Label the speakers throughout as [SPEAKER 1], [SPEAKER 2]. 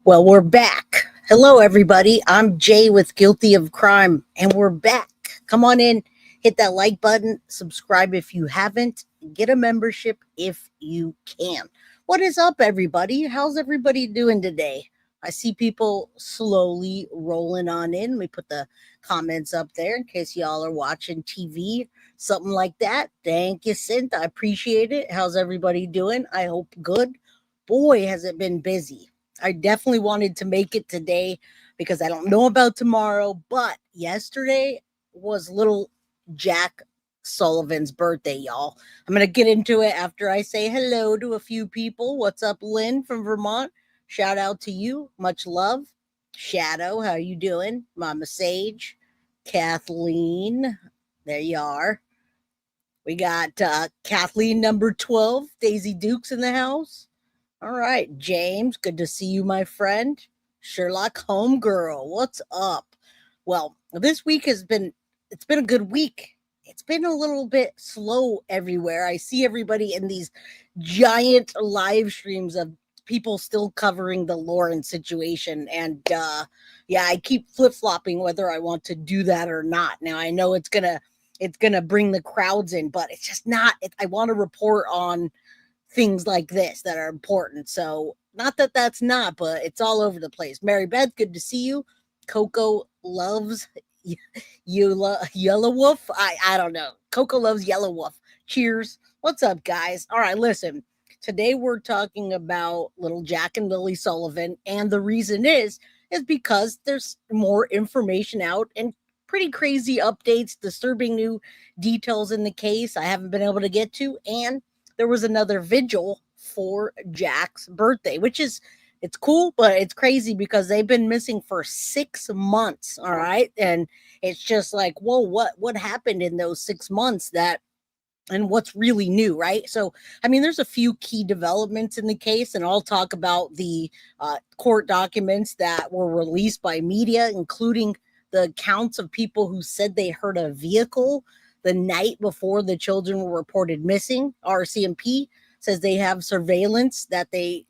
[SPEAKER 1] Well, we're back. Hello, everybody. I'm Jay with Guilty of Crime, and we're back. Come on in, hit that like button, subscribe if you haven't, get a membership if you can. What is up, everybody? How's everybody doing today? I see people slowly rolling on in. We put the comments up there in case y'all are watching TV, something like that. Thank you, Synth. I appreciate it. How's everybody doing? I hope good. Boy, has it been busy. I definitely wanted to make it today because I don't know about tomorrow, but yesterday was little Jack Sullivan's birthday, y'all. I'm going to get into it after I say hello to a few people. What's up, Lynn from Vermont? Shout out to you. Much love. Shadow, how you doing? Mama Sage, Kathleen, there you are. We got Kathleen number 12, Daisy Dukes in the house. All right, James, good to see you, my friend. Sherlock Homegirl, what's up? Well, this week it's been a good week. It's been a little bit slow everywhere. I see everybody in these giant live streams of people still covering the Lauren situation. And yeah, I keep flip-flopping whether I want to do that or not. Now I know it's gonna bring the crowds in, but it's just not. I want to report on things like this that are important. So not that that's not, but it's all over the place. Mary Beth, good to see you. Coco loves Yellow Wolf. I don't know. Coco loves Yellow Wolf. Cheers. What's up, guys? All right, listen. Today we're talking about little Jack and Lily Sullivan, and the reason is because there's more information out and pretty crazy updates, disturbing new details in the case I haven't been able to get to, and there was another vigil for Jack's birthday, which is it's cool, but it's crazy because they've been missing for 6 months. All right. And it's just like, whoa, what happened in those 6 months that and what's really new, right? So, I mean, there's a few key developments in the case, and I'll talk about the court documents that were released by media, including the accounts of people who said they heard a vehicle the night before the children were reported missing. RCMP says they have surveillance the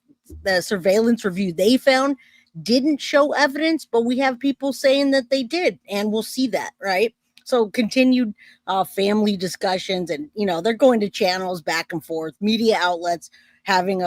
[SPEAKER 1] surveillance review they found didn't show evidence, but we have people saying that they did, and we'll see that, right? So continued family discussions, and they're going to channels back and forth, media outlets having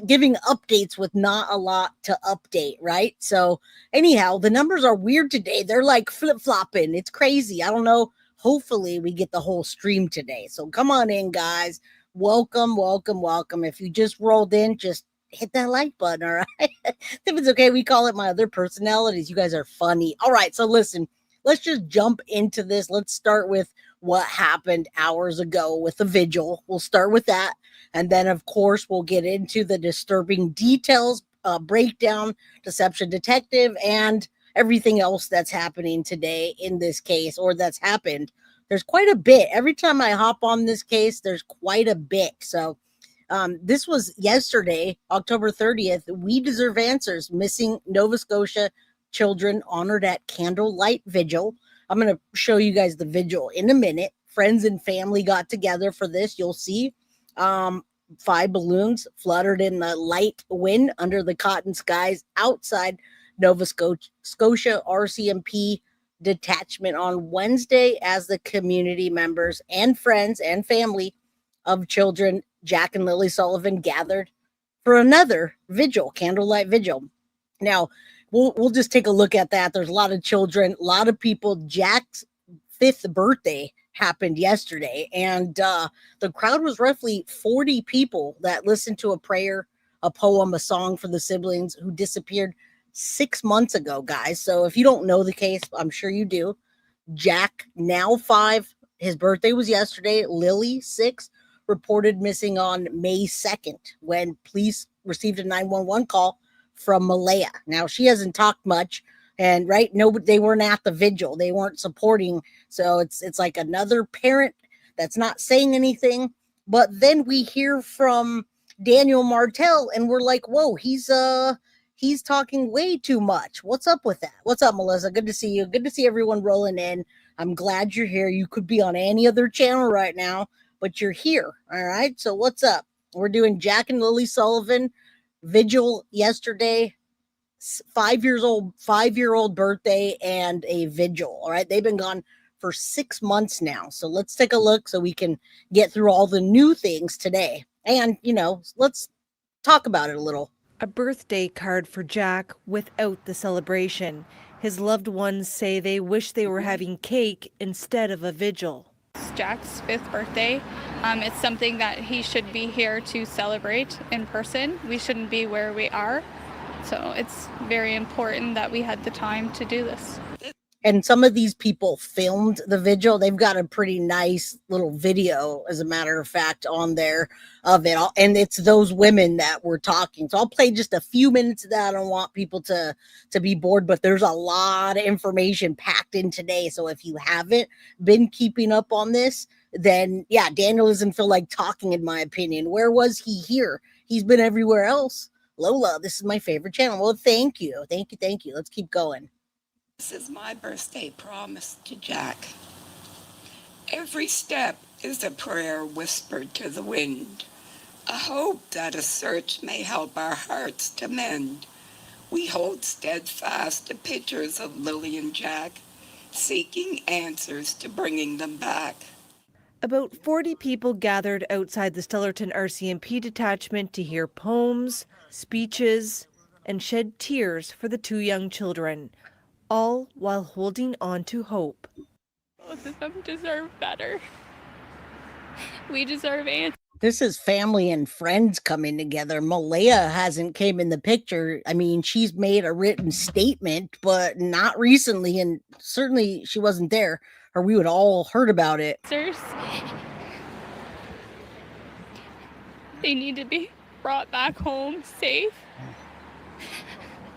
[SPEAKER 1] giving updates with not a lot to update, right? So anyhow, the numbers are weird today. They're like flip-flopping. It's crazy. I don't know. Hopefully we get the whole stream today. So come on in, guys. Welcome, welcome, welcome. If you just rolled in, just hit that like button, all right? If it's okay, we call it my other personalities. You guys are funny. All right, so listen, let's just jump into this. Let's start with what happened hours ago with the vigil. We'll start with that. And then, of course, we'll get into the disturbing details, breakdown, deception detective, and everything else that's happening today in this case or that's happened. There's quite a bit. Every time I hop on this case, there's quite a bit. So this was yesterday, October 30th. We Deserve Answers, missing Nova Scotia children honored at candlelight vigil. I'm going to show you guys the vigil in a minute. Friends and family got together for this. You'll see 5 balloons fluttered in the light wind under the cotton skies outside Nova Scotia RCMP detachment on Wednesday as the community members and friends and family of children Jack and Lily Sullivan gathered for another vigil, candlelight vigil. Now, we'll just take a look at that. There's a lot of children, a lot of people. Jack's 5th birthday happened yesterday, and the crowd was roughly 40 people that listened to a prayer, a poem, a song for the siblings who disappeared 6 months ago, guys. So if you don't know the case, I'm sure you do. Jack, now 5, his birthday was yesterday. Lily, 6, reported missing on May 2nd when police received a 911 call from Malaya. Now, she hasn't talked much, and they weren't at the vigil. They weren't supporting. So it's like another parent that's not saying anything. But then we hear from Daniel Martel, and we're like, whoa, he's talking way too much. What's up with that? What's up, Melissa? Good to see you. Good to see everyone rolling in. I'm glad you're here. You could be on any other channel right now, but you're here. All right. So what's up? We're doing Jack and Lily Sullivan vigil yesterday, 5-year-old birthday, and a vigil. All right. They've been gone for 6 months now. So let's take a look so we can get through all the new things today. And, let's talk about it a little.
[SPEAKER 2] A birthday card for Jack without the celebration. His loved ones say they wish they were having cake instead of a vigil.
[SPEAKER 3] It's Jack's 5th birthday. It's something that he should be here to celebrate in person. We shouldn't be where we are. So it's very important that we had the time to do this.
[SPEAKER 1] And some of these people filmed the vigil. They've got a pretty nice little video, as a matter of fact, on there of it all. And it's those women that were talking. So I'll play just a few minutes of that. I don't want people to be bored, but there's a lot of information packed in today. So if you haven't been keeping up on this, then yeah, Daniel doesn't feel like talking, in my opinion. Where was he here? He's been everywhere else. Lola, this is my favorite channel. Well, thank you. Thank you. Thank you. Let's keep going.
[SPEAKER 4] This is my birthday promise to Jack. Every step is a prayer whispered to the wind, a hope that a search may help our hearts to mend. We hold steadfast the pictures of Lilly and Jack, seeking answers to bringing them back.
[SPEAKER 2] About 40 people gathered outside the Stellarton RCMP detachment to hear poems, speeches, and shed tears for the two young children, all while holding on to hope.
[SPEAKER 3] Both of them deserve better. We deserve answers.
[SPEAKER 1] This is family and friends coming together. Malaya hasn't came in the picture. I mean, she's made a written statement, but not recently, and certainly she wasn't there, or we would all heard about it.
[SPEAKER 3] They need to be brought back home safe.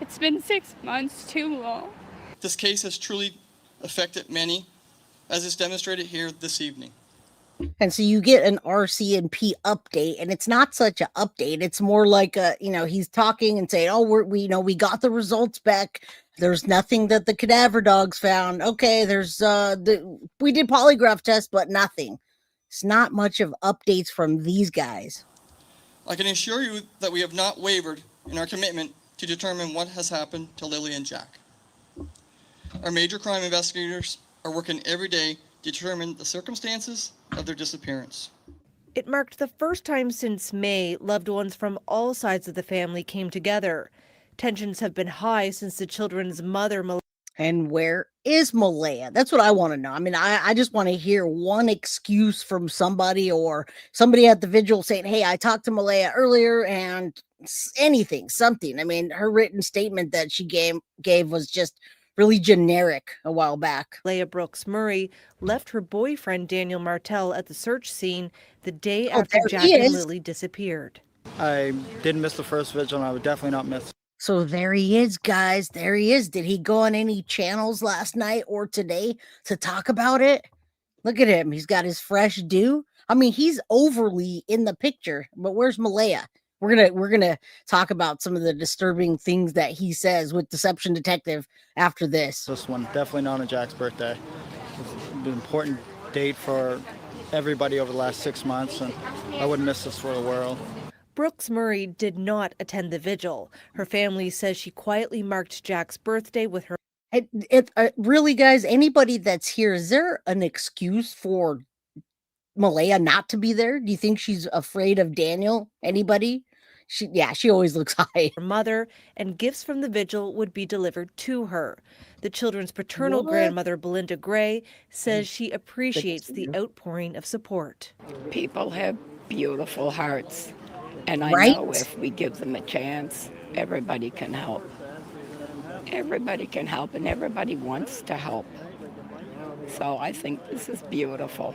[SPEAKER 3] It's been 6 months, too long.
[SPEAKER 5] This case has truly affected many, as is demonstrated here this evening.
[SPEAKER 1] And so you get an RCMP update, and it's not such an update. It's more like he's talking and saying, "Oh, we got the results back. There's nothing that the cadaver dogs found. Okay, we did polygraph tests, but nothing." It's not much of updates from these guys.
[SPEAKER 5] I can assure you that we have not wavered in our commitment to determine what has happened to Lilly and Jack. Our major crime investigators are working every day to determine the circumstances of their disappearance.
[SPEAKER 2] It marked the first time since May loved ones from all sides of the family came together. Tensions have been high since the children's mother.
[SPEAKER 1] And where is Malaya? That's what I want to know. I mean, I just want to hear one excuse from somebody, or somebody at the vigil saying, "Hey, I talked to Malaya earlier," and something. I mean, her written statement that she gave was just really generic a while back.
[SPEAKER 2] Leah Brooks Murray left her boyfriend Daniel Martel at the search scene the day after Jack and Lilly disappeared.
[SPEAKER 6] I didn't miss the first vigil, and I would definitely not miss.
[SPEAKER 1] So there he is, guys. There he is. Did he go on any channels last night or today to talk about it? Look at him. He's got his fresh dew. I mean, he's overly in the picture, but where's Malaya? We're gonna talk about some of the disturbing things that he says with Deception Detective after this.
[SPEAKER 6] This one definitely not on Jack's birthday. It's an important date for everybody over the last 6 months, and I wouldn't miss this for the world.
[SPEAKER 2] Brooks Murray did not attend the vigil. Her family says she quietly marked Jack's birthday with her.
[SPEAKER 1] Really, guys, anybody that's here, is there an excuse for Malaya not to be there? Do you think she's afraid of Daniel? Anybody? She always looks high.
[SPEAKER 2] Her mother, and gifts from the vigil would be delivered to her. The children's paternal grandmother, Belinda Gray, says she appreciates the outpouring of support.
[SPEAKER 4] People have beautiful hearts, and I know if we give them a chance, everybody can help. Everybody can help, and everybody wants to help. So I think this is beautiful.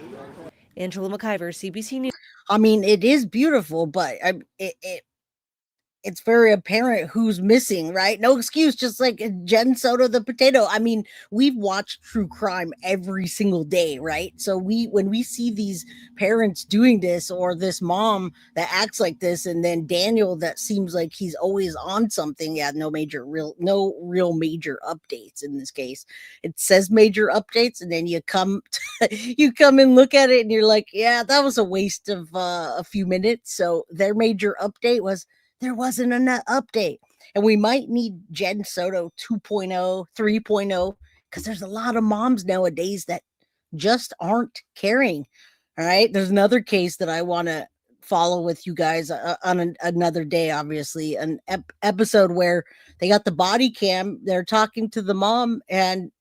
[SPEAKER 2] Angela McIver, CBC News.
[SPEAKER 1] I mean, it is beautiful, but it's very apparent who's missing, right? No excuse, just like Jen Soto the potato. I mean, we've watched true crime every single day, right? So when we see these parents doing this, or this mom that acts like this, and then Daniel that seems like he's always on something, no real major updates in this case. It says major updates, and then you come and look at it and you're like, yeah, that was a waste of a few minutes. So their major update was there wasn't an update. And we might need Jen Soto 2.0, 3.0, because there's a lot of moms nowadays that just aren't caring. All right. There's another case that I want to follow with you guys on another day, obviously, an episode where they got the body cam. They're talking to the mom, and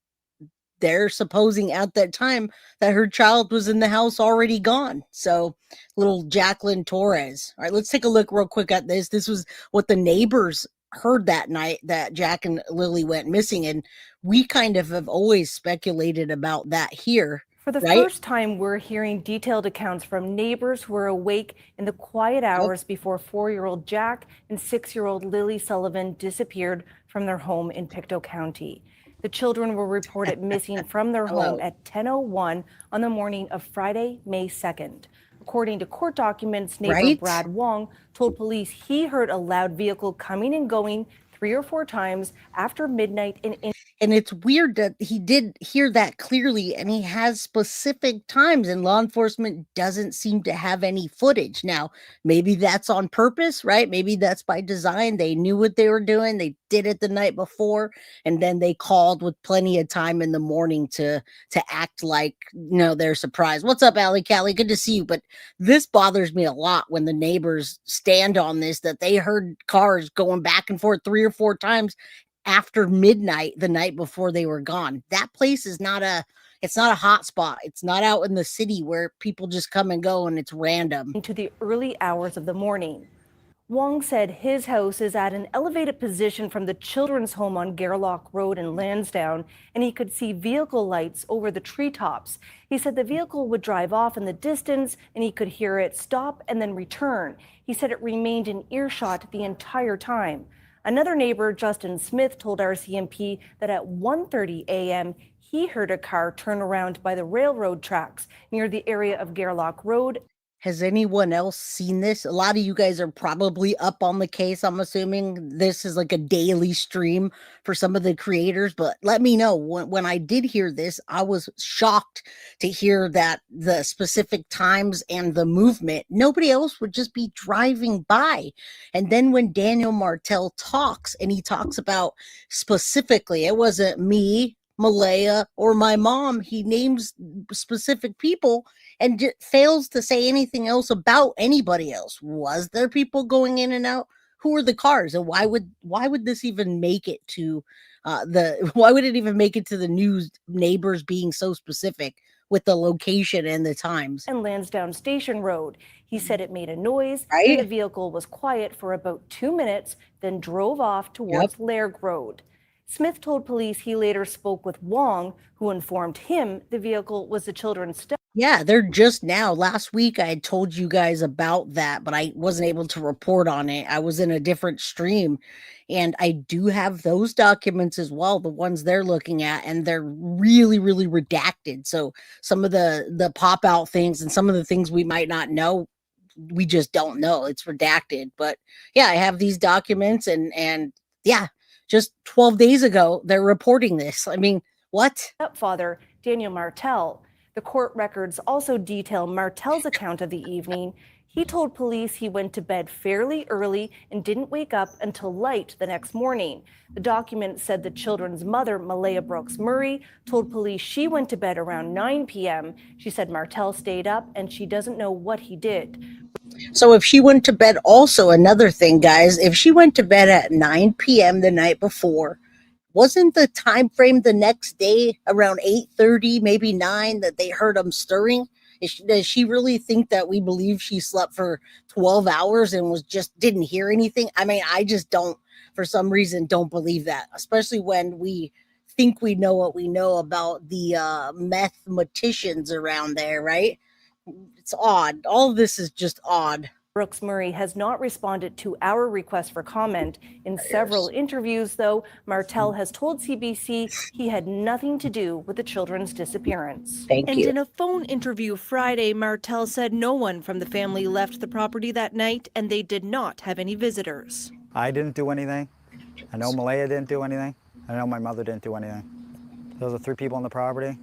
[SPEAKER 1] they're supposing at that time that her child was in the house already gone. So little Jacqueline Torres. All right, let's take a look real quick at this. This was what the neighbors heard that night that Jack and Lily went missing. And we kind of have always speculated about that here.
[SPEAKER 2] For the first time, we're hearing detailed accounts from neighbors who were awake in the quiet hours before 4-year-old Jack and 6-year-old Lily Sullivan disappeared from their home in Pictou County. The children were reported missing from their home at 10:01 on the morning of Friday, May 2nd. According to court documents, neighbor Brad Wong told police he heard a loud vehicle coming and going 3 or 4 times after midnight
[SPEAKER 1] and it's weird that he did hear that clearly, and he has specific times, and law enforcement doesn't seem to have any footage. Now, maybe that's on purpose, right? Maybe that's by design. They knew what they were doing. They did it the night before, and then they called with plenty of time in the morning to act like, they're surprised. What's up, Allie Callie? Good to see you. But this bothers me a lot when the neighbors stand on this, that they heard cars going back and forth 3 or 4 times after midnight the night before they were gone. That place is it's not a hot spot. It's not out in the city where people just come and go and it's random.
[SPEAKER 2] Into the early hours of the morning. Wong said his house is at an elevated position from the children's home on Gairloch Road in Lansdowne, and he could see vehicle lights over the treetops. He said the vehicle would drive off in the distance and he could hear it stop and then return. He said it remained in earshot the entire time. Another neighbor, Justin Smith, told RCMP that at 1:30 a.m., he heard a car turn around by the railroad tracks near the area of Gairloch Road.
[SPEAKER 1] Has anyone else seen this? A lot of you guys are probably up on the case. I'm assuming this is like a daily stream for some of the creators, but let me know. When I did hear this, I was shocked to hear that the specific times and the movement, nobody else would just be driving by. And then when Daniel Martel talks, and he talks about specifically, it wasn't me, Malaya, or my mom. He names specific people and fails to say anything else about anybody else. Was there people going in and out? Who were the cars? And why would this even make it to why would it even make it to the news, neighbors being so specific with the location and the times?
[SPEAKER 2] And Lansdowne Station Road. He said it made a noise and the vehicle was quiet for about 2 minutes, then drove off towards Lairg Road. Smith told police he later spoke with Wong, who informed him the vehicle was the children's step.
[SPEAKER 1] Yeah, they're just now. Last week, I had told you guys about that, but I wasn't able to report on it. I was in a different stream, and I do have those documents as well, the ones they're looking at, and they're really, really redacted. So some of the pop-out things and some of the things we might not know, we just don't know. It's redacted. But yeah, I have these documents, and yeah, just 12 days ago, they're reporting this. I mean, what?
[SPEAKER 2] Stepfather, Daniel Martel. The court records also detail Martel's account of the evening. He told police he went to bed fairly early and didn't wake up until light the next morning. The document said the children's mother, Malaya Brooks Murray, told police she went to bed around 9 p.m. She said Martel stayed up and she doesn't know what he did.
[SPEAKER 1] So if she went to bed, also another thing, guys, if she went to bed at 9 p.m. the night before, wasn't the time frame the next day around 8:30, maybe 9, that they heard them stirring? Does she really think that we believe she slept for 12 hours and didn't hear anything? I mean, I just don't, for some reason, don't believe that, especially when we think we know what we know about the mathematicians around there, right? It's odd. All of this is just odd.
[SPEAKER 2] Brooks Murray has not responded to our request for comment. In several interviews, though, Martel has told CBC he had nothing to do with the children's disappearance.
[SPEAKER 1] Thank you.
[SPEAKER 2] And in a phone interview Friday, Martel said no one from the family left the property that night and they did not have any visitors.
[SPEAKER 6] I didn't do anything. I know Malaya didn't do anything. I know my mother didn't do anything. Those are 3 people on the property.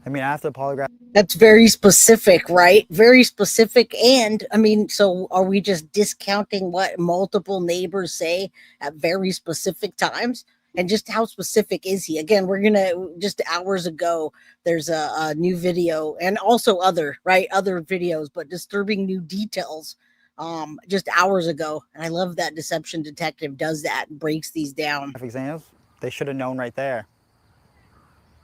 [SPEAKER 6] I mean, after the polygraph.
[SPEAKER 1] That's very specific, right? Very specific. And I mean, so are we just discounting what multiple neighbors say at very specific times? And just how specific is he? Again, we're gonna just hours ago, there's a new video and also other videos, but disturbing new details just hours ago. And I love that Deception Detective does that and breaks these down.
[SPEAKER 6] Exams, they should have known right there.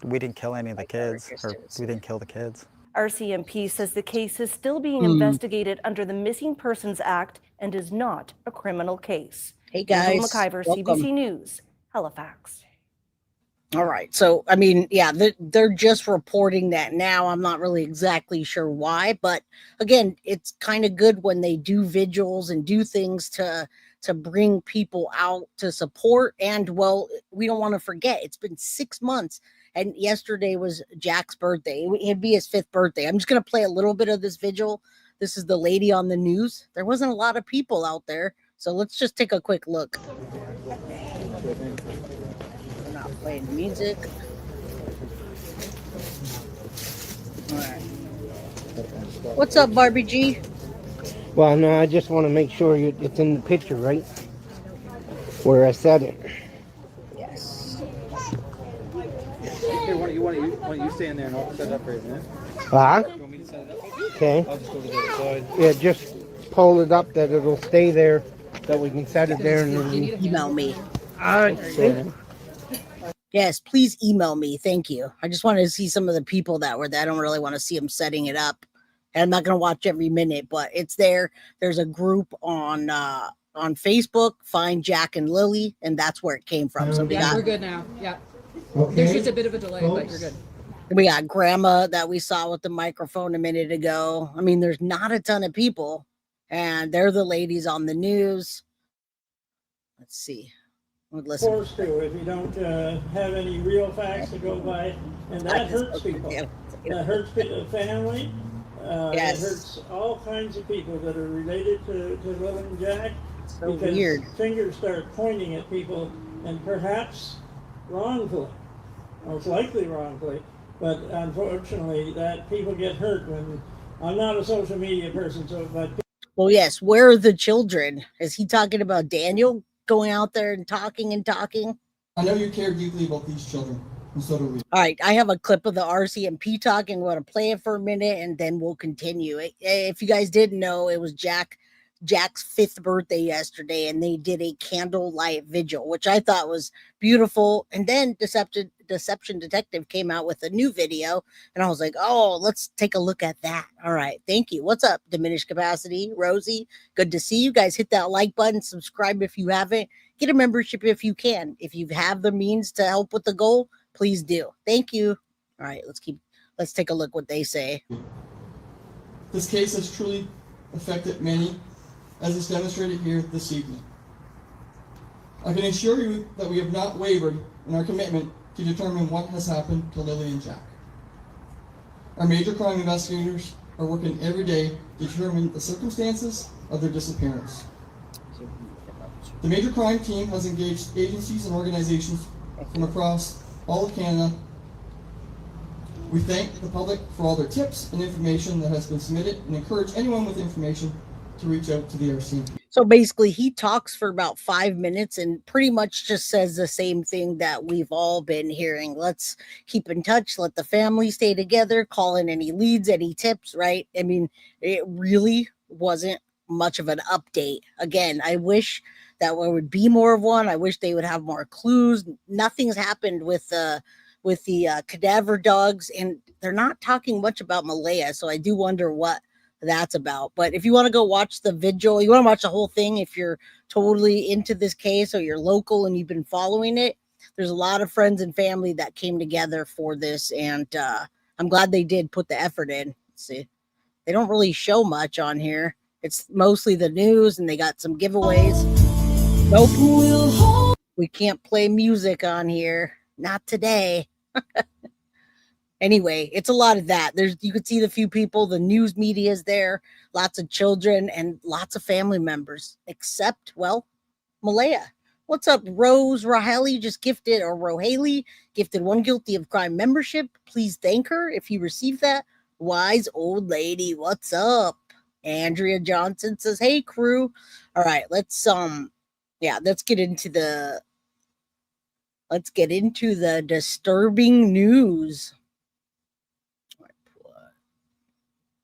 [SPEAKER 6] We didn't kill any of the kids, or we didn't kill the kids.
[SPEAKER 2] RCMP says the case is still being investigated under the Missing Persons Act and is not a criminal case.
[SPEAKER 1] Hey guys,
[SPEAKER 2] Angela McIver,
[SPEAKER 1] welcome.
[SPEAKER 2] CBC News, Halifax.
[SPEAKER 1] All right. So, I mean, yeah, they're just reporting that now. I'm not really exactly sure why, but again, it's kind of good when they do vigils and do things to bring people out to support. And well, we don't want to forget, it's been 6 months. And yesterday was Jack's birthday. It'd be his 5th birthday. I'm just going to play a little bit of this vigil. This is the lady on the news. There wasn't a lot of people out there. So let's just take a quick look. We're not playing music. All right. What's up, Barbie G?
[SPEAKER 7] Well, no, I just want to make sure it's in the picture, right? Where I said it.
[SPEAKER 1] Yes.
[SPEAKER 8] Here, why don't you stand there and I'll set it up for you, man?
[SPEAKER 7] Ah,
[SPEAKER 8] You want me to set it up?
[SPEAKER 7] okay.
[SPEAKER 8] I'll just go to the other side.
[SPEAKER 7] Yeah, just pull it up that it'll stay there, that we can set it there and then...
[SPEAKER 1] Email me.
[SPEAKER 7] I think...
[SPEAKER 1] Yes, please email me. Thank you. I just wanted to see some of the people that were there. I don't really want to see them setting it up. And I'm not going to watch every minute, but it's there. There's a group on Facebook, Find Jack and Lily, and that's where it came from. So
[SPEAKER 9] we're good now. Yeah. Okay. There's just a bit of a delay, but you're good.
[SPEAKER 1] We got Grandma that we saw with the microphone a minute ago. I mean, there's not a ton of people, and they're the ladies on the news. Let's see. Listen.
[SPEAKER 10] Forced to if you don't have any real facts to go by, and that hurts people. That hurts the family.
[SPEAKER 1] Yes.
[SPEAKER 10] It hurts all kinds of people that are related to Lilly and Jack.
[SPEAKER 1] So
[SPEAKER 10] because
[SPEAKER 1] weird.
[SPEAKER 10] Fingers start pointing at people, and perhaps wrongfully, most likely wrongfully, but unfortunately, that people get hurt when. I'm not a social media person, so but.
[SPEAKER 1] Well, yes. Where are the children? Is he talking about Daniel going out there and talking and talking?
[SPEAKER 5] I know you care deeply about these children, and so do we.
[SPEAKER 1] All right, I have a clip of the RCMP talking. We're going to play it for a minute, and then we'll continue. If you guys didn't know, it was Jack's 5th birthday yesterday, and they did a candlelight vigil, which I thought was beautiful. And then Deception Detective came out with a new video, and I was like, oh, let's take a look at that. All right, thank you. What's up, Diminished Capacity? Rosie, good to see you guys. Hit that like button, subscribe if you haven't, get a membership if you can. If you have the means to help with the goal, please do. Thank you. All right, let's take a look what they say.
[SPEAKER 5] This case has truly affected many, as is demonstrated here this evening. I can assure you that we have not wavered in our commitment to determine what has happened to Lilly and Jack. Our major crime investigators are working every day to determine the circumstances of their disappearance. The major crime team has engaged agencies and organizations from across all of Canada. We thank the public for all their tips and information that has been submitted and encourage anyone with information to reach out to the RCMP.
[SPEAKER 1] So basically, he talks for about 5 minutes and pretty much just says the same thing that we've all been hearing. Let's keep in touch. Let the family stay together. Call in any leads, any tips, right? I mean, it really wasn't much of an update. Again, I wish that there would be more of one. I wish they would have more clues. Nothing's happened with the cadaver dogs, and they're not talking much about Malaya. So I do wonder what that's about. But if you want to go watch the vigil, you want to watch the whole thing, if you're totally into this case or you're local and you've been following it, there's a lot of friends and family that came together for this, and I'm glad they did put the effort in. Let's see, they don't really show much on here. It's mostly the news, and they got some giveaways. Nope, we can't play music on here, not today. Anyway, it's a lot of that. You could see the few people, the news media is there, lots of children and lots of family members, except, well, Malaya. What's up, Rose Raheli just gifted, or Rohaley gifted 1 Guilty of Crime membership. Please thank her if you received that. Wise old lady, what's up? Andrea Johnson says, hey crew. All right, let's get into the disturbing news.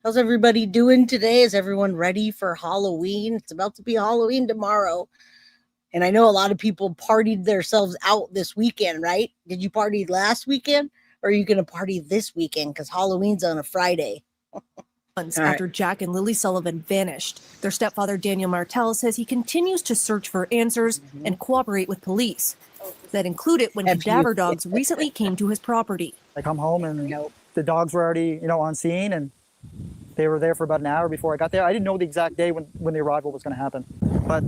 [SPEAKER 1] How's everybody doing today? Is everyone ready for Halloween? It's about to be Halloween tomorrow. And I know a lot of people partied themselves out this weekend, right? Did you party last weekend? Or are you going to party this weekend? Because Halloween's on a Friday.
[SPEAKER 2] After Jack and Lilly Sullivan vanished. Their stepfather, Daniel Martel, says he continues to search for answers and cooperate with police. That included when cadaver dogs recently came to his property.
[SPEAKER 11] I come home and the dogs were already, on scene, and they were there for about an hour before I got there. I didn't know the exact day when the arrival was going to happen, but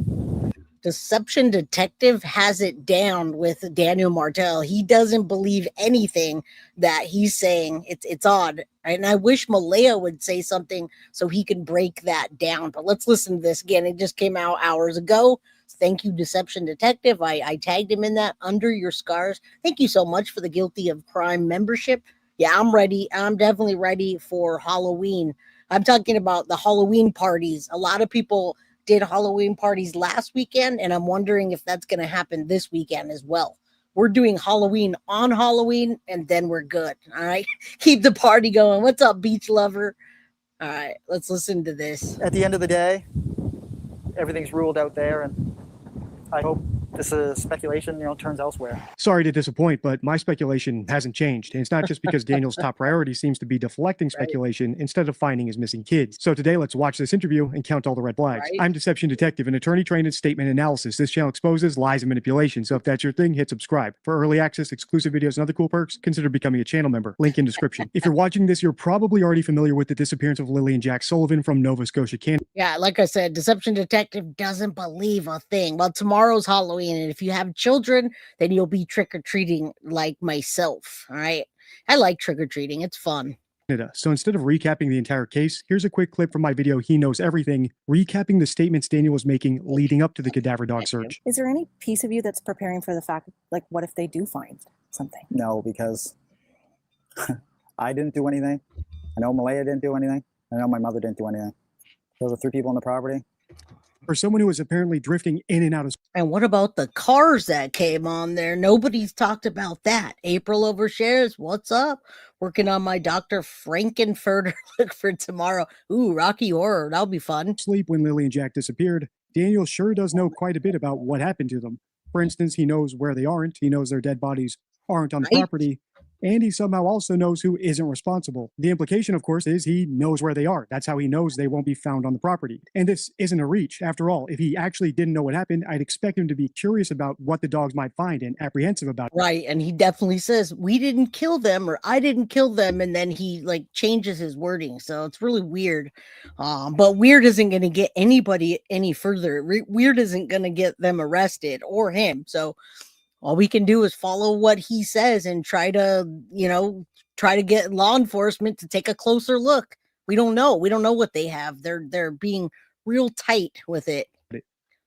[SPEAKER 1] Deception Detective has it down with Daniel Martel. He doesn't believe anything that he's saying. It's odd. And I wish Malaya would say something so he can break that down. But let's listen to this again. It just came out hours ago. Thank you, Deception Detective. I tagged him in that Under Your Scars. Thank you so much for the Guilty of Crime membership. Yeah, I'm ready. I'm definitely ready for Halloween. I'm talking about the Halloween parties. A lot of people did Halloween parties last weekend, and I'm wondering if that's going to happen this weekend as well. We're doing Halloween on Halloween, and then we're good. All right. Keep the party going. What's up, beach lover? All right. Let's listen to this.
[SPEAKER 11] at the end of the day, everything's ruled out there, and I hope this is speculation, turns elsewhere.
[SPEAKER 12] Sorry to disappoint, but my speculation hasn't changed. And it's not just because Daniel's top priority seems to be deflecting speculation instead of finding his missing kids. So today, let's watch this interview and count all the red flags. I'm Deception Detective, an attorney trained in statement analysis. This channel exposes lies and manipulation. So if that's your thing, hit subscribe. For early access, exclusive videos, and other cool perks, consider becoming a channel member. Link in description. If you're watching this, you're probably already familiar with the disappearance of Lilly and Jack Sullivan from Nova Scotia, Canada.
[SPEAKER 1] Yeah, like I said, Deception Detective doesn't believe a thing. Well, tomorrow's Halloween, and if you have children, then you'll be trick-or-treating like myself. All right. I like trick-or-treating. It's fun.
[SPEAKER 12] So instead of recapping the entire case, here's a quick clip from my video, He Knows Everything, recapping the statements Daniel was making leading up to the cadaver dog search.
[SPEAKER 13] Is there any piece of you that's preparing for the fact, like, what if they do find something?
[SPEAKER 11] No, because I didn't do anything. I know Malaya didn't do anything. I know my mother didn't do anything. Those are 3 people on the property.
[SPEAKER 12] For someone who was apparently drifting in and out of...
[SPEAKER 1] And what about the cars that came on there? Nobody's talked about that. April overshares. What's up? Working on my Dr. Frankenfurter look for tomorrow. Ooh, Rocky Horror. That'll be fun.
[SPEAKER 12] Sleep when Lilly and Jack disappeared. Daniel sure does know quite a bit about what happened to them. For instance, he knows where they aren't. He knows their dead bodies aren't on the property. And he somehow also knows who isn't responsible. The implication, of course, is he knows where they are. That's how he knows they won't be found on the property. And this isn't a reach. After all, if he actually didn't know what happened, I'd expect him to be curious about what the dogs might find and apprehensive about it.
[SPEAKER 1] Right. And he definitely says, we didn't kill them, or I didn't kill them. And then he changes his wording. So it's really weird. But weird isn't going to get anybody any further. Weird isn't going to get them arrested or him. So all we can do is follow what he says and try to get law enforcement to take a closer look. We don't know. We don't know what they have. They're being real tight with it.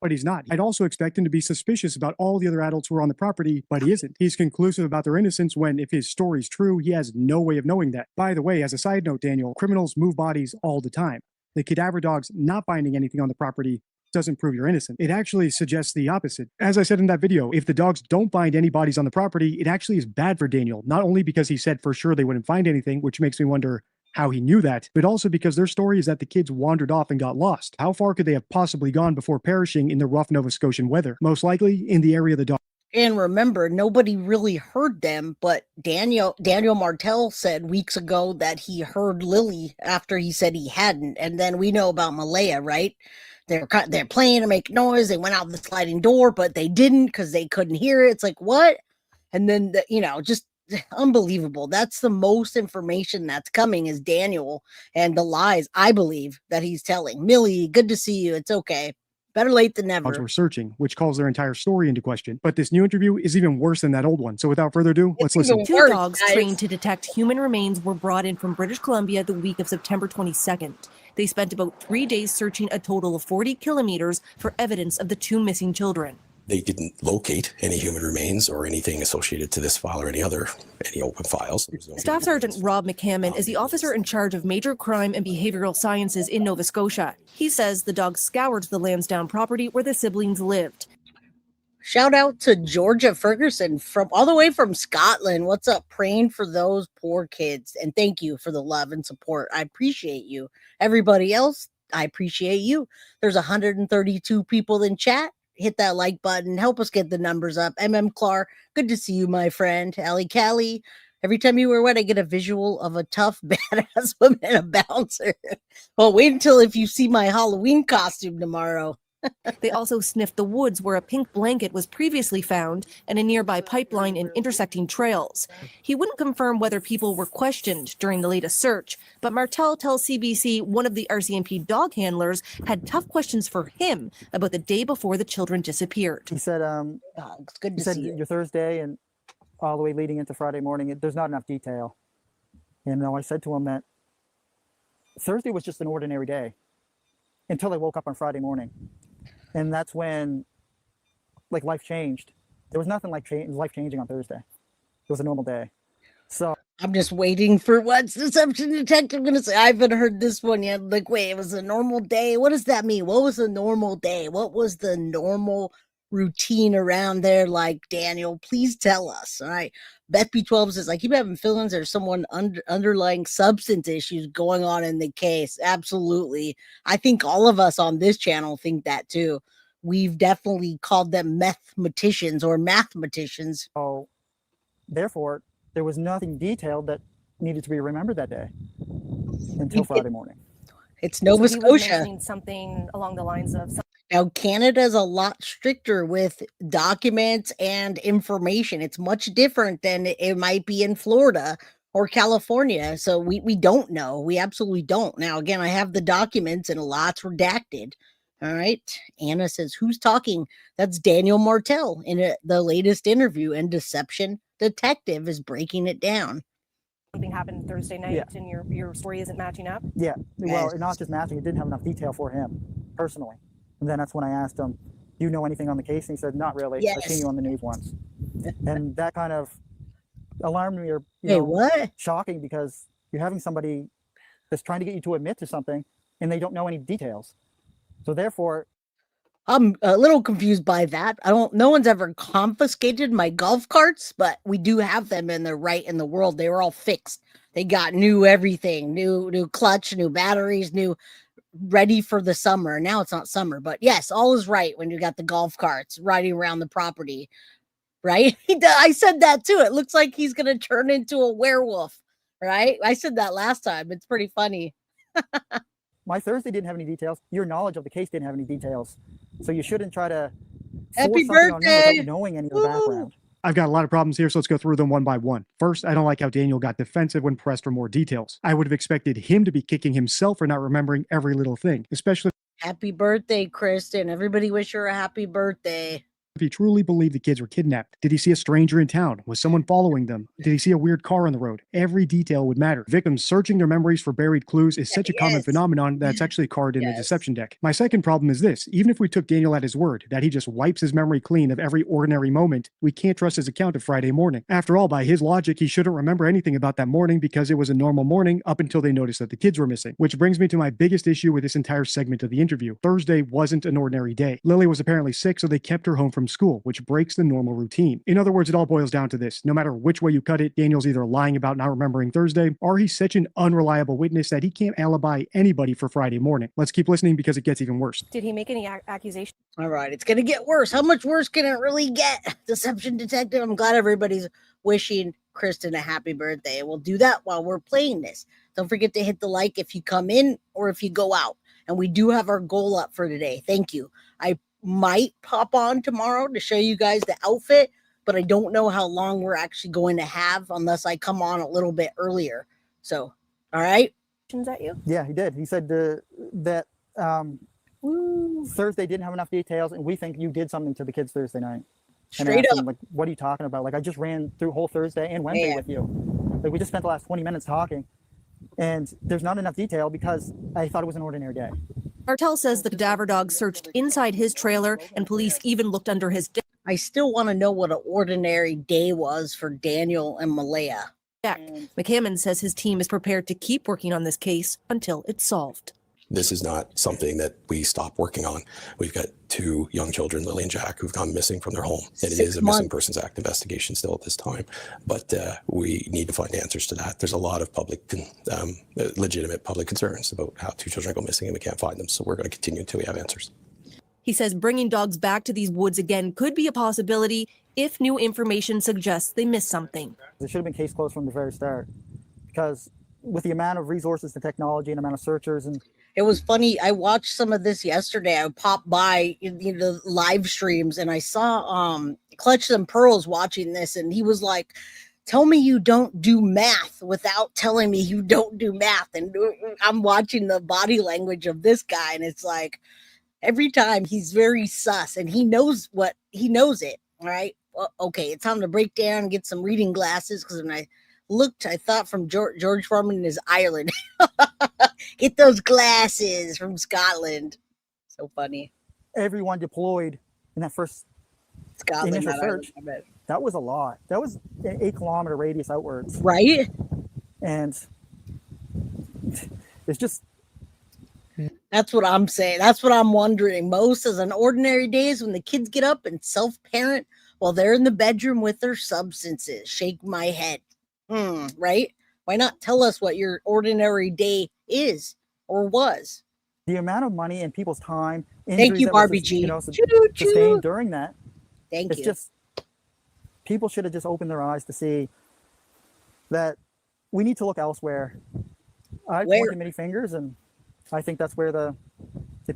[SPEAKER 12] But he's not. I'd also expect him to be suspicious about all the other adults who are on the property, but he isn't. He's conclusive about their innocence when, if his story's true, he has no way of knowing that. By the way, as a side note, Daniel, criminals move bodies all the time. The cadaver dogs not finding anything on the property doesn't prove you're innocent. It actually suggests the opposite. As I said in that video, if the dogs don't find any bodies on the property, it actually is bad for Daniel, not only because he said for sure they wouldn't find anything, which makes me wonder how he knew that, but also because their story is that the kids wandered off and got lost. How far could they have possibly gone before perishing in the rough Nova Scotian weather? Most likely in the area the dog.
[SPEAKER 1] And remember, nobody really heard them, but Daniel Martel said weeks ago that he heard Lilly after he said he hadn't. And then we know about Malaya, right? They're playing to make noise. They went out the sliding door, but they didn't because they couldn't hear it. It's like, what? And then, just unbelievable. That's the most information that's coming is Daniel and the lies, I believe, that he's telling. Millie, good to see you. It's okay. Better late than never.
[SPEAKER 12] Dogs were searching, which calls their entire story into question. But this new interview is even worse than that old one. So without further ado, let's listen.
[SPEAKER 2] 2 dogs trained to detect human remains were brought in from British Columbia the week of September 22nd. They spent about 3 days searching a total of 40 kilometers for evidence of the 2 missing children.
[SPEAKER 14] They didn't locate any human remains or anything associated to this file or any open files.
[SPEAKER 2] Staff Sergeant Rob McCammon is the officer in charge of major crime and behavioral sciences in Nova Scotia. He says the dog scoured the Lansdowne property where the siblings lived.
[SPEAKER 1] Shout out to Georgia Ferguson from all the way from Scotland. What's up? Praying for those poor kids. And thank you for the love and support. I appreciate you. Everybody else, I appreciate you. There's 132 people in chat. Hit that like button. Help us get the numbers up. Clark, good to see you, my friend. Ali Callie, every time you wear wet, I get a visual of a tough, badass woman and a bouncer. Well, wait until if you see my Halloween costume tomorrow.
[SPEAKER 2] They also sniffed the woods where a pink blanket was previously found and a nearby pipeline and intersecting trails. He wouldn't confirm whether people were questioned during the latest search, but Martel tells CBC one of the RCMP dog handlers had tough questions for him about the day before the children disappeared.
[SPEAKER 11] He said,
[SPEAKER 1] it's good to see you.
[SPEAKER 11] Your Thursday and all the way leading into Friday morning, there's not enough detail. And I said to him that Thursday was just an ordinary day until I woke up on Friday morning. And that's when, like, life changed. There was nothing like life changing on Thursday. It was a normal day. So
[SPEAKER 1] I'm just waiting for what's deception detective going to say. I haven't heard this one yet. Like, wait, it was a normal day. What does that mean? What was a normal day? What was the normal routine around there? Like, Daniel, please tell us. All right. Beth B12 says, I keep having feelings there's someone underlying substance issues going on in the case. Absolutely. I think all of us on this channel think that too. We've definitely called them mathematicians or mathematicians.
[SPEAKER 11] Oh, therefore, there was nothing detailed that needed to be remembered that day until Friday morning.
[SPEAKER 1] It's Nova Scotia.
[SPEAKER 13] Something along the lines of.
[SPEAKER 1] Now, Canada's a lot stricter with documents and information. It's much different than it might be in Florida or California. So we don't know. We absolutely don't. Now, again, I have the documents and a lot's redacted. All right. Anna says, who's talking? That's Daniel Martel in the latest interview, and Deception Detective is breaking it down.
[SPEAKER 13] Something happened Thursday night and your story isn't matching up?
[SPEAKER 11] Yeah. Well, not just matching. It didn't have enough detail for him personally. And then that's when I asked him, do you know anything on the case? And he said, not really.
[SPEAKER 1] Yes.
[SPEAKER 11] I've seen you on the news once. And that kind of alarmed me or
[SPEAKER 1] what?
[SPEAKER 11] Shocking, because you're having somebody that's trying to get you to admit to something and they don't know any details. So therefore,
[SPEAKER 1] I'm a little confused by that. No one's ever confiscated my golf carts, but we do have them and they're right in the world. They were all fixed. They got new everything, new clutch, new batteries, new ready for the summer. Now it's not summer, but yes, all is right when you got the golf carts riding around the property, right? I said that too. It looks like he's going to turn into a werewolf, right? I said that last time. It's pretty funny.
[SPEAKER 11] My Thursday didn't have any details. Your knowledge of the case didn't have any details. So you shouldn't try to
[SPEAKER 1] Happy
[SPEAKER 11] force something on me
[SPEAKER 1] birthday
[SPEAKER 11] without knowing any of the background.
[SPEAKER 12] I've got a lot of problems here, so let's go through them one by one. First, I don't like how Daniel got defensive when pressed for more details. I would have expected him to be kicking himself for not remembering every little thing, especially.
[SPEAKER 1] Happy birthday, Kristen. Everybody wish her a happy birthday.
[SPEAKER 12] If he truly believed the kids were kidnapped. Did he see a stranger in town? Was someone following them? Did he see a weird car on the road? Every detail would matter. Victims searching their memories for buried clues is such a common phenomenon that's actually carded in the deception deck. My second problem is this. Even if we took Daniel at his word, that he just wipes his memory clean of every ordinary moment, we can't trust his account of Friday morning. After all, by his logic, he shouldn't remember anything about that morning because it was a normal morning up until they noticed that the kids were missing. Which brings me to my biggest issue with this entire segment of the interview. Thursday wasn't an ordinary day. Lily was apparently sick, so they kept her home from school, which breaks the normal routine. In other words, it all boils down to this. No matter which way you cut it, Daniel's either lying about not remembering Thursday, or he's such an unreliable witness that he can't alibi anybody for Friday morning. Let's keep listening because it gets even worse.
[SPEAKER 13] Did he make any accusations?
[SPEAKER 1] All right, it's going to get worse. How much worse can it really get? Deception Detective, I'm glad everybody's wishing Kristen a happy birthday. We'll do that while we're playing this. Don't forget to hit the like if you come in or if you go out. And we do have our goal up for today. Thank you. I might pop on tomorrow to show you guys the outfit, but I don't know how long we're actually going to have unless I come on a little bit earlier. So, all right.
[SPEAKER 13] At you?
[SPEAKER 11] Yeah, he did. He said that Thursday didn't have enough details, and we think you did something to the kids Thursday night.
[SPEAKER 1] Straight up.
[SPEAKER 11] Him, like, what are you talking about? Like, I just ran through whole Thursday and Wednesday with you. Like, we just spent the last 20 minutes talking, and there's not enough detail because I thought it was an ordinary day.
[SPEAKER 2] Bartel says the cadaver dog searched inside his trailer and police even looked under his deck.
[SPEAKER 1] I still want to know what an ordinary day was for Daniel and Malaya.
[SPEAKER 2] McCammon says his team is prepared to keep working on this case until it's solved.
[SPEAKER 14] This is not something that we stop working on. We've got 2 young children, Lily and Jack, who've gone missing from their home. And it is a Missing Persons Act investigation still at this time. But we need to find answers to that. There's a lot of legitimate public concerns about how 2 children go missing and we can't find them. So we're going to continue until we have answers.
[SPEAKER 2] He says bringing dogs back to these woods again could be a possibility if new information suggests they missed something.
[SPEAKER 11] It should have been case closed from the very start, because with the amount of resources and technology and amount of searchers and
[SPEAKER 1] it was funny. I watched some of this yesterday. I popped by the live streams and I saw Clutch and Pearls watching this, and he was like, "Tell me you don't do math without telling me you don't do math." And I'm watching the body language of this guy, and it's like every time he's very sus, and he knows it. All right. Well, okay, it's time to break down and get some reading glasses, because when I looked, I thought from George Foreman is Ireland. Get those glasses from Scotland. So funny.
[SPEAKER 11] Everyone deployed in that first
[SPEAKER 1] Scotland
[SPEAKER 11] initial search.
[SPEAKER 1] Ireland,
[SPEAKER 11] that was a lot. That was an 8-kilometer radius outwards.
[SPEAKER 1] Right?
[SPEAKER 11] And it's just...
[SPEAKER 1] That's what I'm saying. That's what I'm wondering. Most as an ordinary days when the kids get up and self-parent while they're in the bedroom with their substances. Shake my head. Right? Why not tell us what your ordinary day is or was?
[SPEAKER 11] The amount of money and people's time.
[SPEAKER 1] Thank you, Barbie G.
[SPEAKER 11] Sustained during that.
[SPEAKER 1] Thank you.
[SPEAKER 11] Just people should have just opened their eyes to see that we need to look elsewhere. I pointed many fingers, and I think that's where the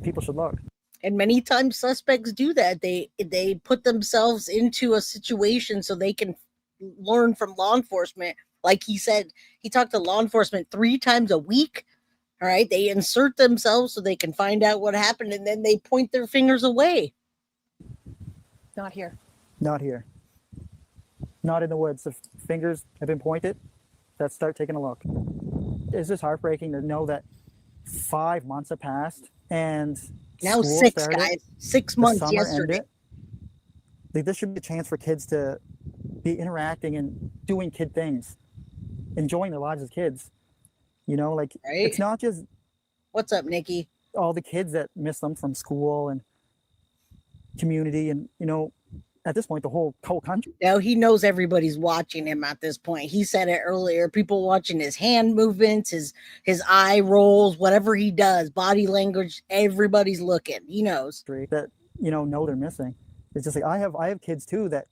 [SPEAKER 11] people should look.
[SPEAKER 1] And many times suspects do that. They put themselves into a situation so they can learn from law enforcement. Like he said, he talked to law enforcement 3 times a week. All right. They insert themselves so they can find out what happened, and then they point their fingers away.
[SPEAKER 13] Not here.
[SPEAKER 11] Not here. Not in the woods. If fingers have been pointed, let's start taking a look. It's just heartbreaking to know that 5 months have passed and
[SPEAKER 1] now 6, guys. 6 months yesterday.
[SPEAKER 11] This should be a chance for kids to be interacting and doing kid things, enjoying their lives as kids. Right? It's not just...
[SPEAKER 1] What's up, Nikki?
[SPEAKER 11] All the kids that miss them from school and community and, at this point, the whole country.
[SPEAKER 1] Now he knows everybody's watching him at this point. He said it earlier. People watching his hand movements, his eye rolls, whatever he does, body language, everybody's looking. He knows.
[SPEAKER 11] That, know they're missing. It's just like I have kids too that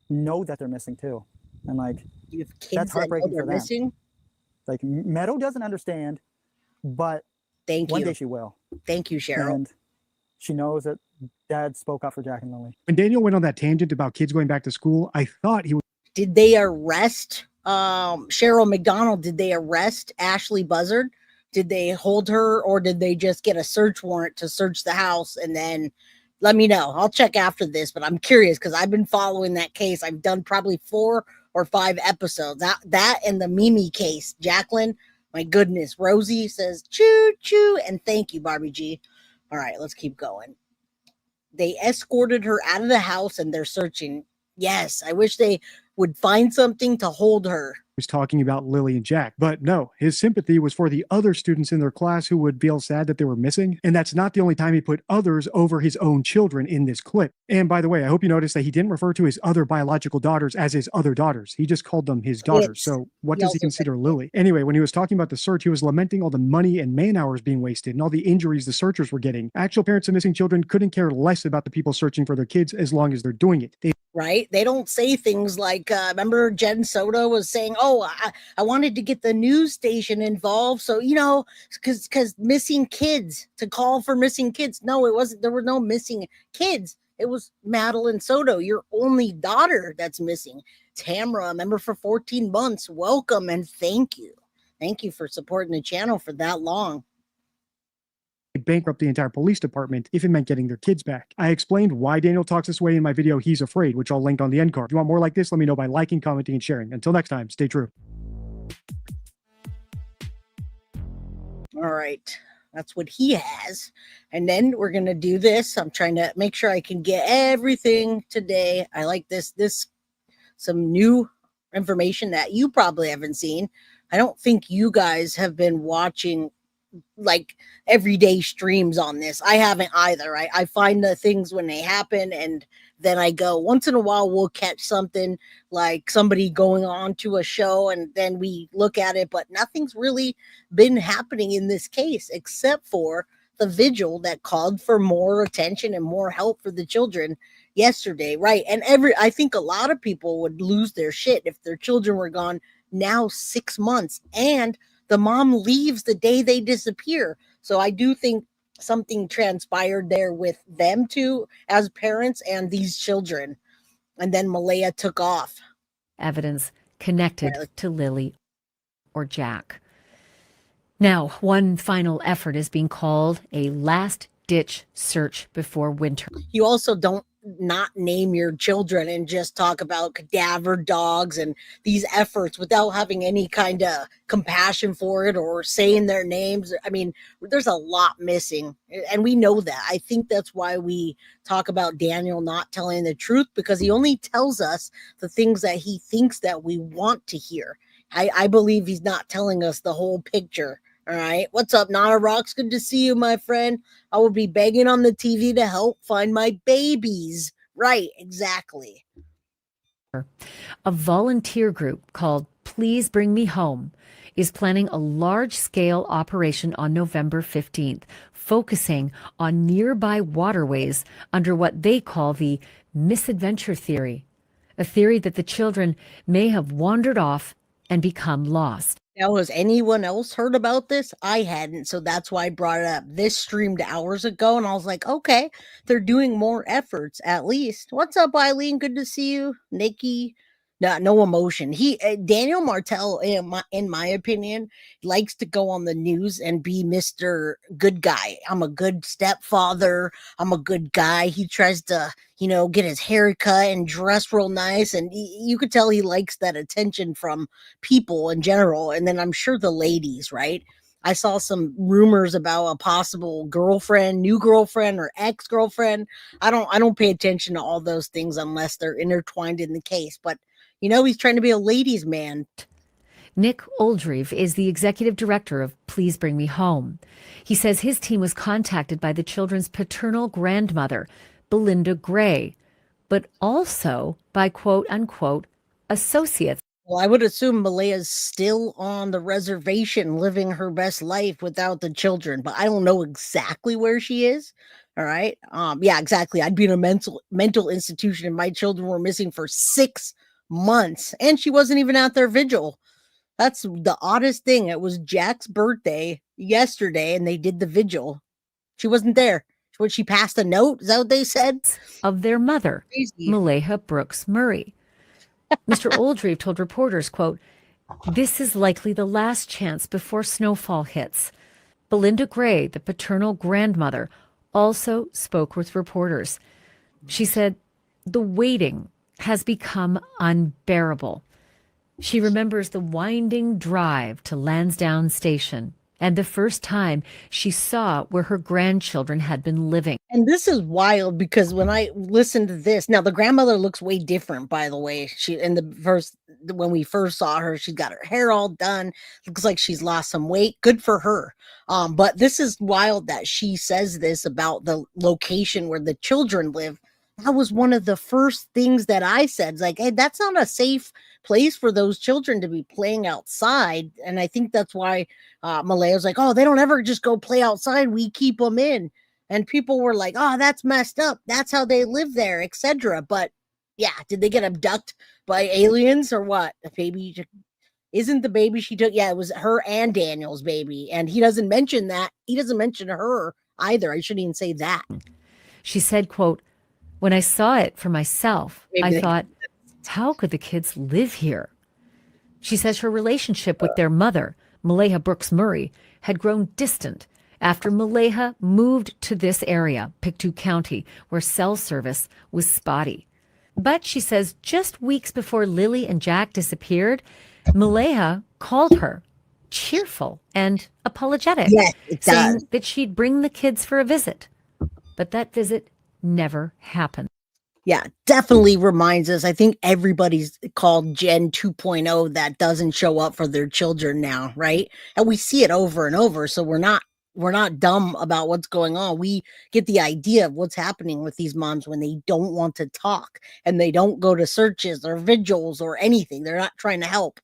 [SPEAKER 11] know that they're missing too. And that's heartbreaking for them. Missing? Like Meadow doesn't understand, but one day she will.
[SPEAKER 1] Thank you, Cheryl.
[SPEAKER 11] And she knows that Dad spoke up for Jack and Lily.
[SPEAKER 12] When Daniel went on that tangent about kids going back to school, I thought he would.
[SPEAKER 1] Did they arrest Cheryl McDonald? Did they arrest Ashley Buzzard? Did they hold her, or did they just get a search warrant to search the house? And then let me know. I'll check after this, but I'm curious because I've been following that case. I've done probably 4 or 5 episodes. That and the Mimi case. Jacqueline, my goodness. Rosie says, choo, choo. And thank you, Barbie G. All right, let's keep going. They escorted her out of the house and they're searching. Yes, I wish they would find something to hold her.
[SPEAKER 12] Was talking about Lily and Jack, but no, his sympathy was for the other students in their class who would feel sad that they were missing. And that's not the only time he put others over his own children in this clip. And by the way, I hope you noticed that he didn't refer to his other biological daughters as his other daughters. He just called them his daughters. So what does he consider Lily? Anyway, when he was talking about the search, he was lamenting all the money and man hours being wasted and all the injuries the searchers were getting. Actual parents of missing children couldn't care less about the people searching for their kids as long as they're doing it.
[SPEAKER 1] Right? They don't say things like, remember Jen Soto was saying, oh, I wanted to get the news station involved. So, because missing kids, to call for missing kids. No, it wasn't. There were no missing kids. It was Madeline Soto, your only daughter that's missing. Tamra, a member for 14 months. Welcome and thank you. Thank you for supporting the channel for that long.
[SPEAKER 12] Bankrupt the entire police department if it meant getting their kids back. I explained why Daniel talks this way in my video He's Afraid, which I'll link on the end card. If you want more like this, let me know by liking, commenting, and sharing. Until next time, stay true.
[SPEAKER 1] All right. That's what he has. And then we're going to do this. I'm trying to make sure I can get everything today. I like this, some new information that you probably haven't seen. I don't think you guys have been watching like everyday streams on this. I haven't either. I find the things when they happen, and then I go, once in a while we'll catch something like somebody going on to a show, and then we look at it, but nothing's really been happening in this case except for the vigil that called for more attention and more help for the children yesterday, right? And I think a lot of people would lose their shit if their children were gone now 6 months, and the mom leaves the day they disappear. So I do think something transpired there with them too, as parents and these children. And then Malaya took off.
[SPEAKER 15] Evidence connected to Lilly or Jack. Now, one final effort is being called a last-ditch search before winter.
[SPEAKER 1] You also don't not name your children and just talk about cadaver dogs and these efforts without having any kind of compassion for it or saying their names. I mean, there's a lot missing, and we know that. I think that's why we talk about Daniel not telling the truth, because he only tells us the things that he thinks that we want to hear. I believe he's not telling us the whole picture. All right. What's up, Nana Rocks? Good to see you, my friend. I will be begging on the TV to help find my babies. Right. Exactly.
[SPEAKER 15] A volunteer group called Please Bring Me Home is planning a large-scale operation on November 15th, focusing on nearby waterways under what they call the misadventure theory, a theory that the children may have wandered off and become lost.
[SPEAKER 1] Now, has anyone else heard about this? I hadn't, so that's why I brought it up. This streamed hours ago, and I was like, okay, they're doing more efforts, at least. What's up, Eileen? Good to see you. Nikki. No emotion. Daniel Martell, in my opinion, likes to go on the news and be Mr. Good Guy. I'm a good stepfather. I'm a good guy. He tries to, get his hair cut and dress real nice. And you could tell he likes that attention from people in general. And then I'm sure the ladies, right? I saw some rumors about a possible girlfriend, new girlfriend, or ex-girlfriend. I don't pay attention to all those things unless they're intertwined in the case. But he's trying to be a ladies' man.
[SPEAKER 15] Nick Oldreive is the executive director of Please Bring Me Home. He says his team was contacted by the children's paternal grandmother, Belinda Gray, but also by quote-unquote associates.
[SPEAKER 1] Well, I would assume Malaya's still on the reservation living her best life without the children, but I don't know exactly where she is. All right. Yeah, exactly. I'd be in a mental institution and my children were missing for 6 months, and she wasn't even at their vigil. That's the oddest thing. It was Jack's birthday yesterday and they did the vigil. She wasn't there. When she passed a note, is that what they said?
[SPEAKER 15] Of their mother, Malaya Brooks Murray. Mr. Oldreive told reporters, quote, "This is likely the last chance before snowfall hits." Belinda Gray, the paternal grandmother, also spoke with reporters. She said, "The waiting has become unbearable." She remembers the winding drive to Lansdowne Station and the first time she saw where her grandchildren had been living.
[SPEAKER 1] And this is wild because when I listened to this, now the grandmother looks way different, by the way. When we first saw her, she's got her hair all done. Looks like she's lost some weight. Good for her. But this is wild that she says this about the location where the children live. That was one of the first things that I said. It's like, hey, that's not a safe place for those children to be playing outside. And I think that's why Malaya's like, oh, they don't ever just go play outside. We keep them in. And people were like, oh, that's messed up. That's how they live there, etc. But yeah, did they get abducted by aliens or what? The baby isn't the baby she took. Yeah, it was her and Daniel's baby. And he doesn't mention that. He doesn't mention her either. I shouldn't even say that.
[SPEAKER 15] She said, quote, "When I saw it for myself, I thought, how could the kids live here?" She says her relationship with their mother, Malaya Brooks Murray, had grown distant after Malaya moved to this area, Pictou County, where cell service was spotty. But she says just weeks before Lilly and Jack disappeared, Malaya called her cheerful and apologetic,
[SPEAKER 1] Yes, it
[SPEAKER 15] saying
[SPEAKER 1] does.
[SPEAKER 15] that she'd bring the kids for a visit. But that visit never happened.
[SPEAKER 1] Yeah, definitely reminds us. I think everybody's called Gen 2.0 that doesn't show up for their children now, right? And we see it over and over. So we're not dumb about what's going on. We get the idea of what's happening with these moms when they don't want to talk and they don't go to searches or vigils or anything. They're not trying to help.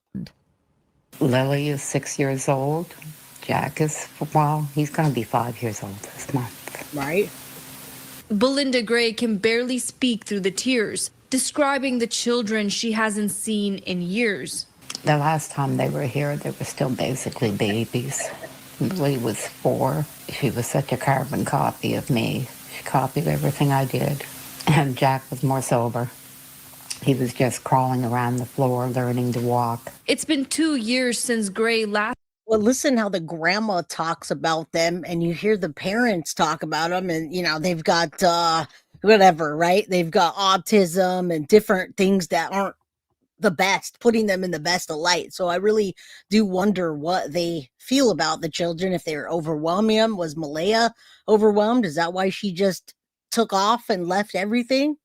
[SPEAKER 16] Lily is 6 years old. Jack is, well, he's going to be 5 years old this month.
[SPEAKER 1] Right.
[SPEAKER 17] Belinda Gray can barely speak through the tears, describing the children she hasn't seen in years.
[SPEAKER 16] The last time they were here, they were still basically babies. Lily was 4. She was such a carbon copy of me. She copied everything I did. And Jack was more sober. He was just crawling around the floor, learning to walk.
[SPEAKER 17] It's been 2 years since Gray last.
[SPEAKER 1] Well, listen how the grandma talks about them, and you hear the parents talk about them, and they've got whatever, right? They've got autism and different things that aren't the best, putting them in the best of light. So I really do wonder what they feel about the children, if they're overwhelming them. Was Malaya overwhelmed? Is that why she just took off and left everything?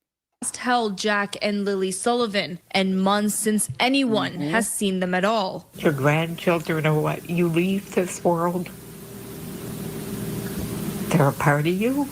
[SPEAKER 17] Held Jack and Lily Sullivan, and months since anyone has seen them at all.
[SPEAKER 16] Your grandchildren are what you leave this world. They're a part of you.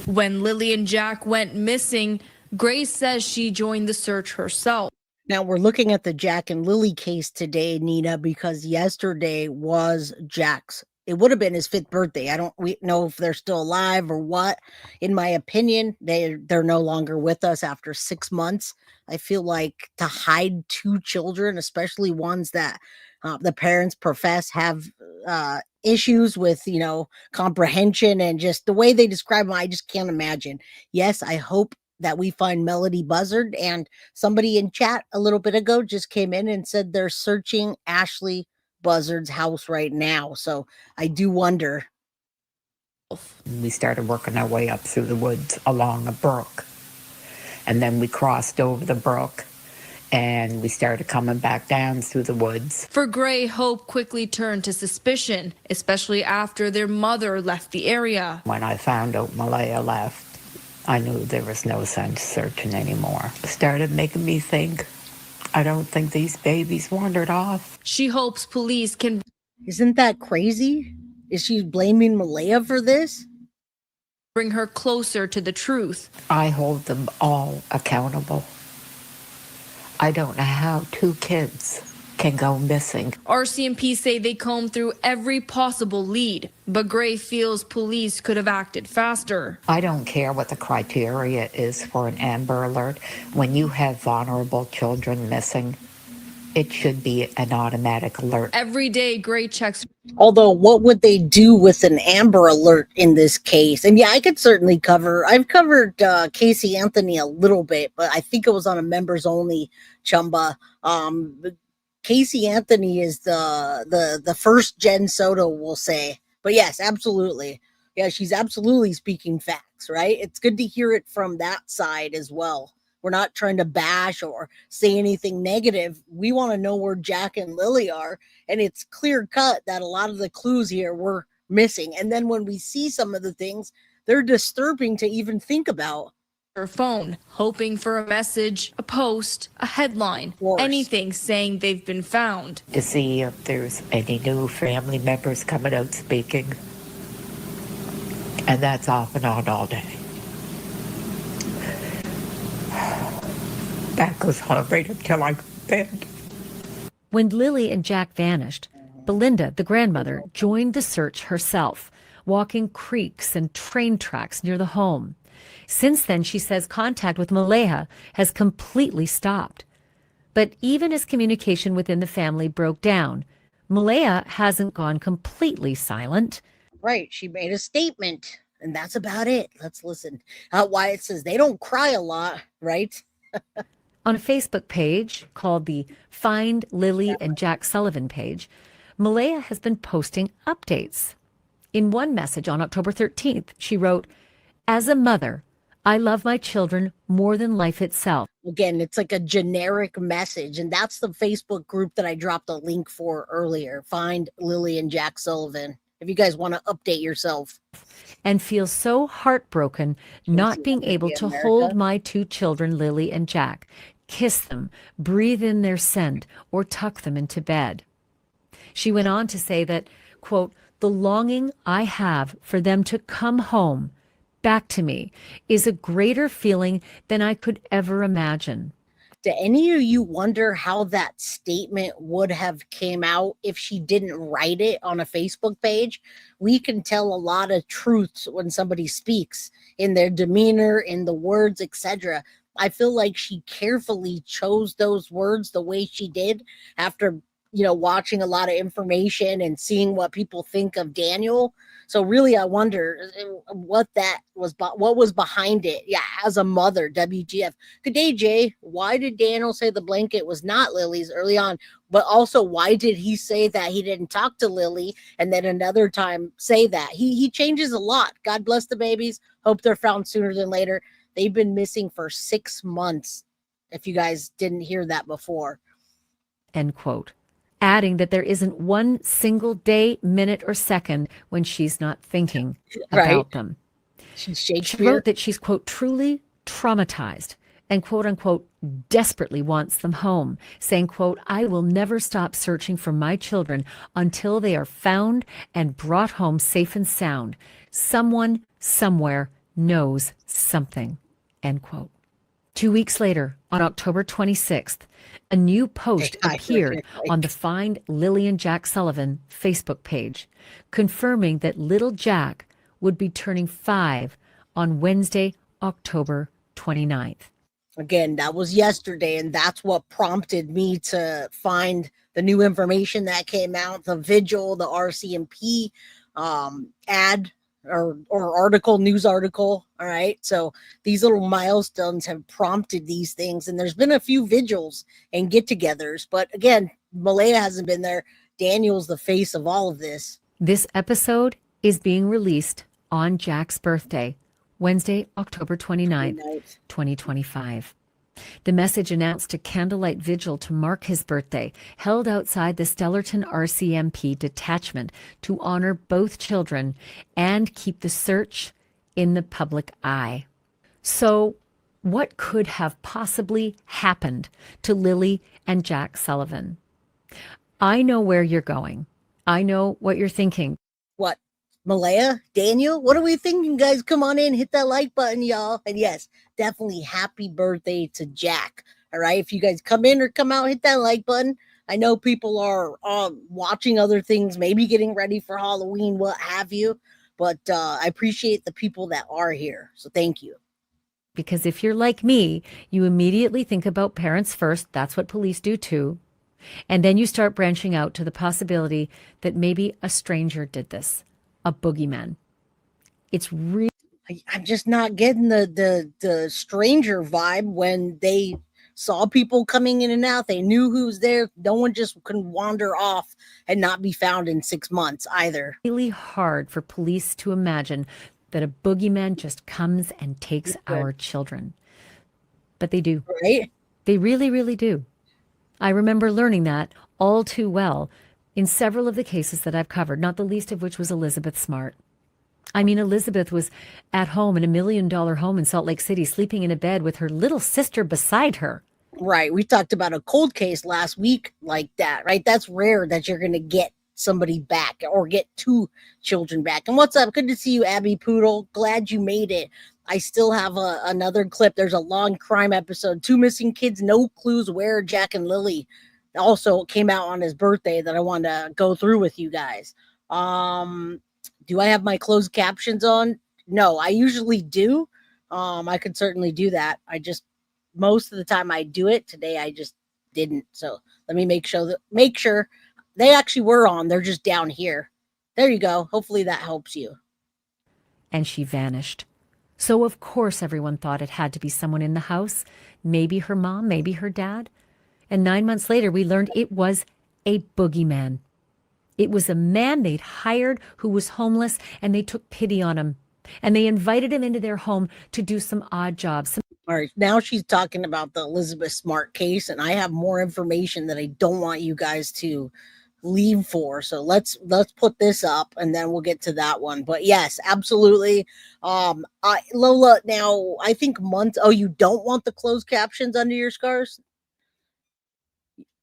[SPEAKER 17] When Lily and Jack went missing, Grace says she joined the search herself.
[SPEAKER 1] Now we're looking at the Jack and Lily case today, Nina, because yesterday was Jack's. It would have been his 5th birthday. I don't know if they're still alive or what. In my opinion, they're no longer with us after 6 months. I feel like to hide 2 children, especially ones that the parents profess have issues with, comprehension and just the way they describe them, I just can't imagine. Yes, I hope that we find Melody Buzzard, and somebody in chat a little bit ago just came in and said they're searching Ashley Buzzard's house right now. So I do wonder.
[SPEAKER 16] We started working our way up through the woods along a brook. And then we crossed over the brook and we started coming back down through the woods.
[SPEAKER 17] For Gray, hope quickly turned to suspicion, especially after their mother left the area.
[SPEAKER 16] When I found out Malaya left, I knew there was no sense searching anymore. It started making me think, I don't think these babies wandered off.
[SPEAKER 17] She hopes police can...
[SPEAKER 1] Isn't that crazy? Is she blaming Malaya for this?
[SPEAKER 17] Bring her closer to the truth.
[SPEAKER 16] I hold them all accountable. I don't know how 2 kids can go missing.
[SPEAKER 17] RCMP say they combed through every possible lead, but Gray feels police could have acted faster.
[SPEAKER 16] I don't care what the criteria is for an Amber Alert. When you have vulnerable children missing, it should be an automatic alert.
[SPEAKER 17] Every day, Gray checks.
[SPEAKER 1] Although, what would they do with an Amber Alert in this case? And yeah, I could certainly I've covered Casey Anthony a little bit, but I think it was on a members only Chumba. Casey Anthony is the first gen soda, we'll say. But yes, absolutely. Yeah, she's absolutely speaking facts, right? It's good to hear it from that side as well. We're not trying to bash or say anything negative. We want to know where Jack and Lily are. And it's clear cut that a lot of the clues here were missing. And then when we see some of the things, they're disturbing to even think about.
[SPEAKER 17] Her phone, hoping for a message, a post, a headline, anything saying they've been found.
[SPEAKER 16] To see if there's any new family members coming out speaking. And that's off and on all day. That goes on right until I go to bed.
[SPEAKER 15] When Lily and Jack vanished, Belinda, the grandmother, joined the search herself, walking creeks and train tracks near the home. Since then, she says contact with Malaya has completely stopped. But even as communication within the family broke down, Malaya hasn't gone completely silent.
[SPEAKER 1] Right. She made a statement, and that's about it. Let's listen. Wyatt says they don't cry a lot, right?
[SPEAKER 15] On a Facebook page called the Find Lily and Jack Sullivan page, Malaya has been posting updates. In one message on October 13th, she wrote, "As a mother, I love my children more than life itself.
[SPEAKER 1] Again, it's like a generic message, and that's the Facebook group that I dropped a link for earlier. Find Lilly and Jack Sullivan if you guys want to update yourself.
[SPEAKER 15] And feel so heartbroken not being able to hold my two children, Lily and Jack, kiss them, breathe in their scent, or tuck them into bed. She went on to say that, quote, the longing I have for them to come home back to me is a greater feeling than I could ever imagine.
[SPEAKER 1] Do any of you wonder how that statement would have came out if she didn't write it on a Facebook page? We can tell a lot of truths when somebody speaks in their demeanor, in the words, etc. I feel like she carefully chose those words the way she did after, watching a lot of information and seeing what people think of Daniel. So really, I wonder what was behind it. Yeah, as a mother, WGF. Good day, Jay. Why did Daniel say the blanket was not Lily's early on? But also, why did he say that he didn't talk to Lily and then another time say that? He changes a lot. God bless the babies. Hope they're found sooner than later. They've been missing for 6 months, if you guys didn't hear that before.
[SPEAKER 15] End quote. Adding that there isn't one single day, minute, or second when she's not thinking about them. She wrote that she's, quote, truly traumatized and, quote unquote, desperately wants them home, saying, quote, I will never stop searching for my children until they are found and brought home safe and sound. Someone, somewhere knows something, end quote. 2 weeks later, on October 26th, a new post appeared on the Find Lily and Jack Sullivan Facebook page, confirming that little Jack would be turning 5 on Wednesday, October 29th.
[SPEAKER 1] Again, that was yesterday, and that's what prompted me to find the new information that came out, the vigil, the RCMP ad or article, news article. All right. So these little milestones have prompted these things. And there's been a few vigils and get-togethers. But again, Malaya hasn't been there. Daniel's the face of all of this.
[SPEAKER 15] This episode is being released on Jack's birthday, Wednesday, October 29th, 2025. The message announced a candlelight vigil to mark his birthday, held outside the Stellarton RCMP detachment to honor both children and keep the search in the public eye. So, what could have possibly happened to Lily and Jack Sullivan? I know where you're going. I know what you're thinking.
[SPEAKER 1] What? Malaya, Daniel, what are we thinking, guys? Come on in, hit that like button, y'all. And yes, definitely happy birthday to Jack. All right, if you guys come in or come out, hit that like button. I know people are watching other things, maybe getting ready for Halloween, what have you. But I appreciate the people that are here. So thank you.
[SPEAKER 15] Because if you're like me, you immediately think about parents first. That's what police do too. And then you start branching out to the possibility that maybe a stranger did this. A boogeyman. It's really.
[SPEAKER 1] I'm just not getting the stranger vibe when they saw people coming in and out. They knew who was there. No one just can wander off and not be found in 6 months either.
[SPEAKER 15] Really hard for police to imagine that a boogeyman just comes and takes our children. But they do.
[SPEAKER 1] Right?
[SPEAKER 15] They really, really do. I remember learning that all too well in several of the cases that I've covered, not the least of which was Elizabeth Smart. I mean, Elizabeth was at home in a $1 million home in Salt Lake City, sleeping in a bed with her little sister beside her.
[SPEAKER 1] Right. We talked about a cold case last week like that, right? That's rare that you're going to get somebody back or get 2 children back. And what's up? Good to see you, Abby Poodle. Glad you made it. I still have another clip. There's a long crime episode. 2 missing kids, no clues where Jack and Lily. Also came out on his birthday that I wanted to go through with you guys. Do I have my closed captions on? No, I usually do. I could certainly do that. Most of the time I do it. Today I just didn't. So let me make sure they actually were on. They're just down here. There you go. Hopefully that helps you.
[SPEAKER 15] And she vanished. So of course everyone thought it had to be someone in the house. Maybe her mom, maybe her dad. And 9 months later, we learned it was a boogeyman. It was a man they'd hired who was homeless, and they took pity on him. And they invited him into their home to do some odd jobs.
[SPEAKER 1] All right, now she's talking about the Elizabeth Smart case, and I have more information that I don't want you guys to leave for. So let's put this up, and then we'll get to that one. But yes, absolutely. Lola, now I think months. Oh, you don't want the closed captions under your scars?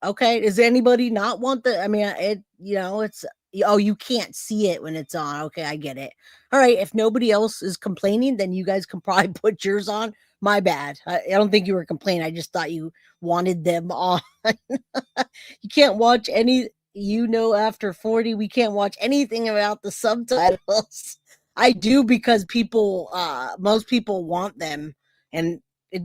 [SPEAKER 1] Okay, does anybody not want the? I mean, it's oh, you can't see it when it's on. Okay, I get it. All right, if nobody else is complaining, then you guys can probably put yours on. My bad. I don't think you were complaining. I just thought you wanted them on. You can't watch any. After 40, we can't watch anything about the subtitles. I do because most people want them, and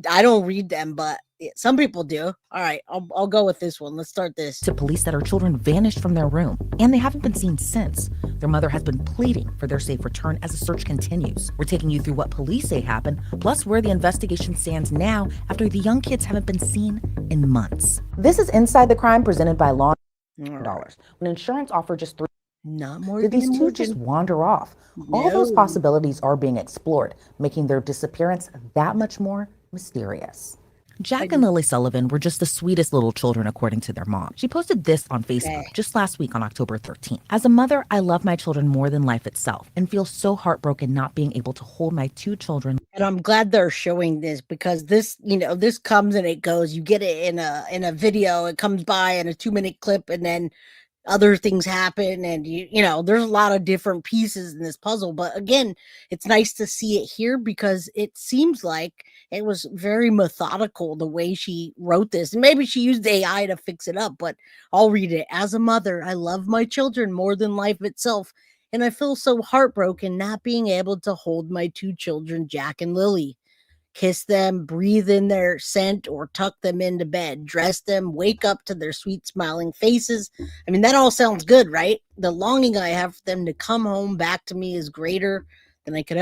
[SPEAKER 1] I don't read them, but some people do. All right, I'll go with this one. Let's start this.
[SPEAKER 18] To police that her children vanished from their room and they haven't been seen since. Their mother has been pleading for their safe return as the search continues. We're taking you through what police say happened, plus where the investigation stands now after the young kids haven't been seen in months. This is Inside the Crime, presented by Law Dollars. When insurance offered just
[SPEAKER 1] not more.
[SPEAKER 18] Did these two just wander off? All those possibilities are being explored, making their disappearance that much more mysterious. Jack and Lily Sullivan were just the sweetest little children, according to their mom. She posted this on Facebook just last week on October 13th. As a mother, I love my children more than life itself and feel so heartbroken not being able to hold my two children.
[SPEAKER 1] And I'm glad they're showing this, because this comes and it goes. You get it in a video, it comes by in a 2-minute clip, and then other things happen, and there's a lot of different pieces in this puzzle. But again, it's nice to see it here because it seems like it was very methodical the way she wrote this. And maybe she used AI to fix it up, but I'll read it. As a mother, I love my children more than life itself, and I feel so heartbroken not being able to hold my two children, Jack and Lily. Kiss them, breathe in their scent, or tuck them into bed, dress them, wake up to their sweet smiling faces. I mean, that all sounds good, right? The longing I have for them to come home back to me is greater than I could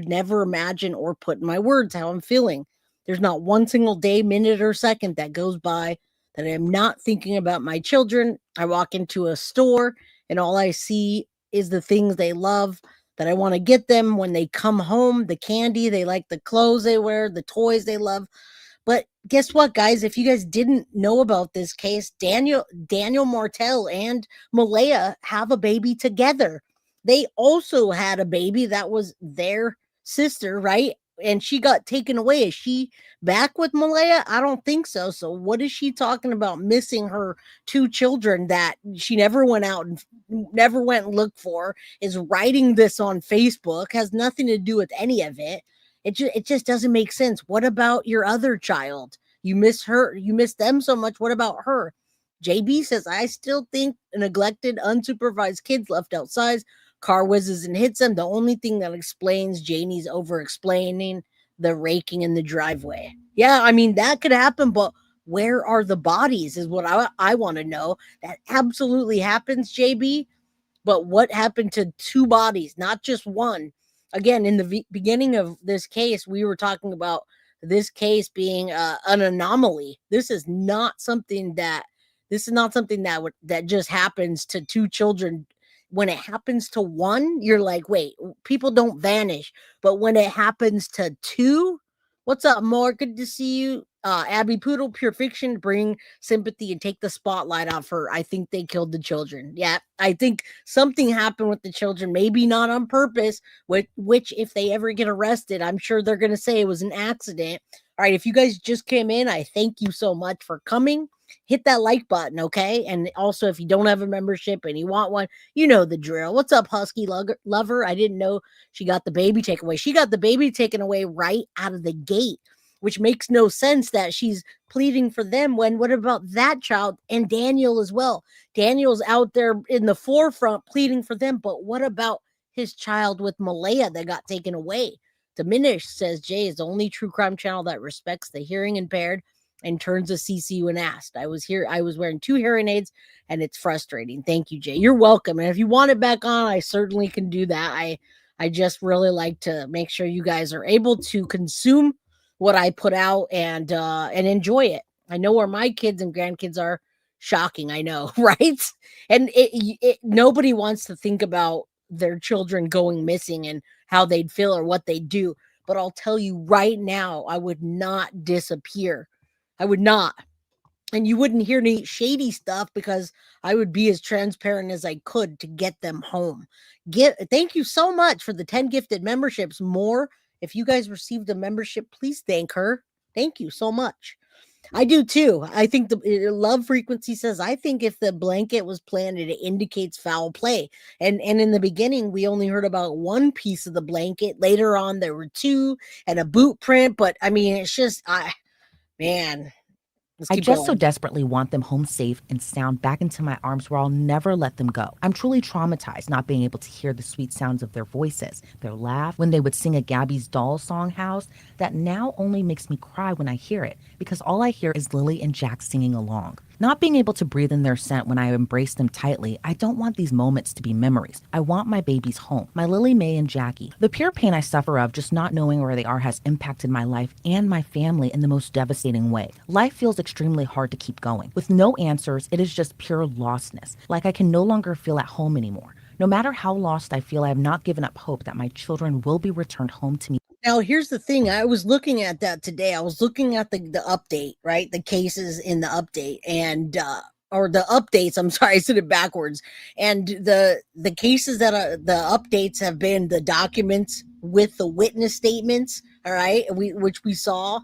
[SPEAKER 1] never imagine or put in my words how I'm feeling. There's not one single day, minute, or second that goes by that I am not thinking about my children. I walk into a store and all I see is the things they love, that I want to get them when they come home, the candy they like, the clothes they wear, the toys they love. But guess what, guys? If you guys didn't know about this case, Daniel Martel and Malaya have a baby together. They also had a baby that was their sister, right? And she got taken away. Is she back with Malaya? I don't think so. So what is she talking about missing her two children that she never went out and never went and looked for, is writing this on Facebook, has nothing to do with any of it. It just doesn't make sense. What about your other child? You miss her. You miss them so much. What about her? JB says, I still think neglected, unsupervised kids left outside. Car whizzes and hits them. The only thing that explains Janie's over-explaining the raking in the driveway. Yeah, I mean, that could happen, but where are the bodies is what I want to know. That absolutely happens, JB. But what happened to two bodies, not just one? Again, in the beginning of this case, we were talking about this case being an anomaly. This is not something that just happens to two children. When it happens to one, you're like, wait, people don't vanish. But when it happens to two, what's up, More? Good to see you. Abby Poodle, Pure Fiction, bring sympathy and take the spotlight off her. I think they killed the children. Yeah, I think something happened with the children, maybe not on purpose, which if they ever get arrested, I'm sure they're going to say it was an accident. All right, if you guys just came in, I thank you so much for coming. Hit that like button, okay? And also, if you don't have a membership and you want one, you know the drill. What's up, Husky Lover? I didn't know she got the baby taken away. She got the baby taken away right out of the gate, which makes no sense that she's pleading for them when what about that child and Daniel as well? Daniel's out there in the forefront pleading for them, but what about his child with Malaya that got taken away? Diminished, says Jay, is the only true crime channel that respects the hearing impaired and turns a CC when asked. I was wearing 2 hearing aids and it's frustrating. Thank you, Jay. You're welcome. And if you want it back on, I certainly can do that. I just really like to make sure you guys are able to consume what I put out and enjoy it. I know where my kids and grandkids are. Shocking, I know, right? And nobody wants to think about their children going missing and how they'd feel or what they'd do. But I'll tell you right now, I would not disappear. I would not. And you wouldn't hear any shady stuff because I would be as transparent as I could to get them home. Thank you so much for the 10 gifted memberships. More, if you guys received a membership, please thank her. Thank you so much. I do too. I think the love frequency says, I think if the blanket was planted, it indicates foul play. And in the beginning, we only heard about one piece of the blanket. Later on, there were two and a boot print. But I mean, it's just, man.
[SPEAKER 18] I just so desperately want them home safe and sound back into my arms where I'll never let them go. I'm truly traumatized not being able to hear the sweet sounds of their voices, their laugh, when they would sing a Gabby's Doll song house that now only makes me cry when I hear it because all I hear is Lily and Jack singing along. Not being able to breathe in their scent when I embrace them tightly, I don't want these moments to be memories. I want my babies home, my Lily, May, and Jackie. The pure pain I suffer of just not knowing where they are has impacted my life and my family in the most devastating way. Life feels extremely hard to keep going. With no answers, it is just pure lostness, like I can no longer feel at home anymore. No matter how lost I feel, I have not given up hope that my children will be returned home to me.
[SPEAKER 1] Now, here's the thing. I was looking at that today. I was looking at the update, right? The cases in the update and, or the updates. I'm sorry, I said it backwards. And the cases that are the updates have been the documents with the witness statements. All right. Which we saw,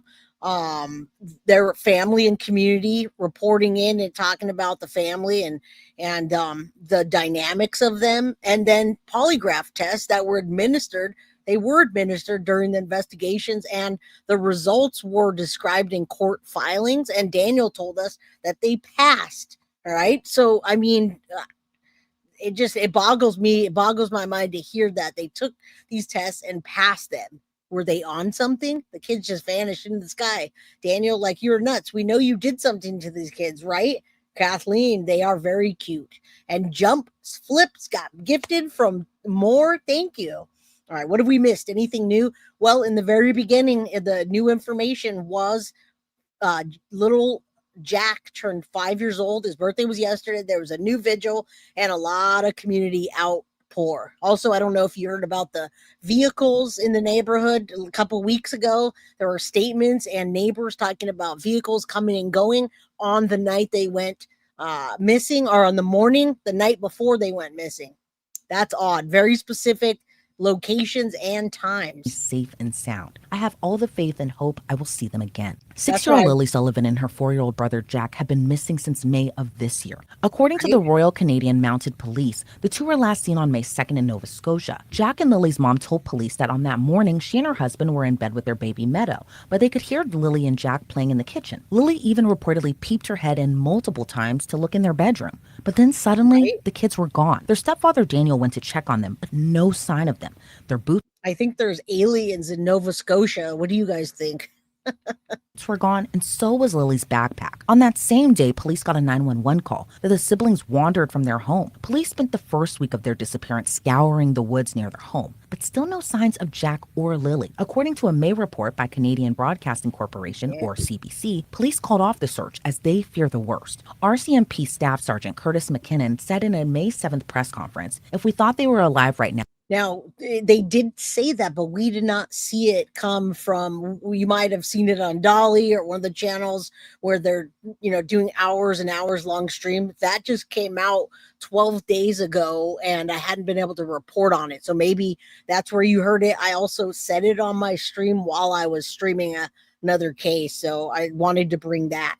[SPEAKER 1] their family and community reporting in and talking about the family and the dynamics of them. And then polygraph tests that were administered. They were administered during the investigations and the results were described in court filings. And Daniel told us that they passed. All right. So, I mean, it boggles me. It boggles my mind to hear that they took these tests and passed them. Were they on something? The kids just vanished into the sky. Daniel, like, you're nuts. We know you did something to these kids, right? Kathleen, they are very cute. And Jump Flips got gifted from More. Thank you. All right, what have we missed? Anything new? Well, in the very beginning, the new information was little Jack turned 5 years old. His birthday was yesterday. There was a new vigil and a lot of community outpour. Also, I don't know if you heard about the vehicles in the neighborhood a couple weeks ago. There were statements and neighbors talking about vehicles coming and going on the night they went missing or on the morning, the night before they went missing. That's odd. Very specific locations and times.
[SPEAKER 18] Safe and sound. I have all the faith and hope I will see them again. 6-year-old Lily Sullivan and her 4-year-old brother Jack have been missing since May of this year. According to the Royal Canadian Mounted Police, the two were last seen on May 2nd in Nova Scotia. Jack and Lily's mom told police that on that morning, she and her husband were in bed with their baby Meadow, but they could hear Lily and Jack playing in the kitchen. Lily even reportedly peeped her head in multiple times to look in their bedroom. But then suddenly, the kids were gone. Their stepfather Daniel went to check on them, but no sign of them. Their boots.
[SPEAKER 1] I think there's aliens in Nova Scotia. What do you guys think?
[SPEAKER 18] Were gone, and so was Lily's backpack. On that same day, police got a 911 call that the siblings wandered from their home. Police spent the first week of their disappearance scouring the woods near their home, but still no signs of Jack or Lily. According to a May report by Canadian Broadcasting Corporation, or CBC, police called off the search as they fear the worst. RCMP Staff Sergeant Curtis McKinnon said in a May 7th press conference, "If we thought they were alive right now."
[SPEAKER 1] Now, they did say that, but we did not see it come from, you might have seen it on Dolly or one of the channels where they're, doing hours and hours long stream. That just came out 12 days ago and I hadn't been able to report on it. So maybe that's where you heard it. I also said it on my stream while I was streaming another case. So I wanted to bring that.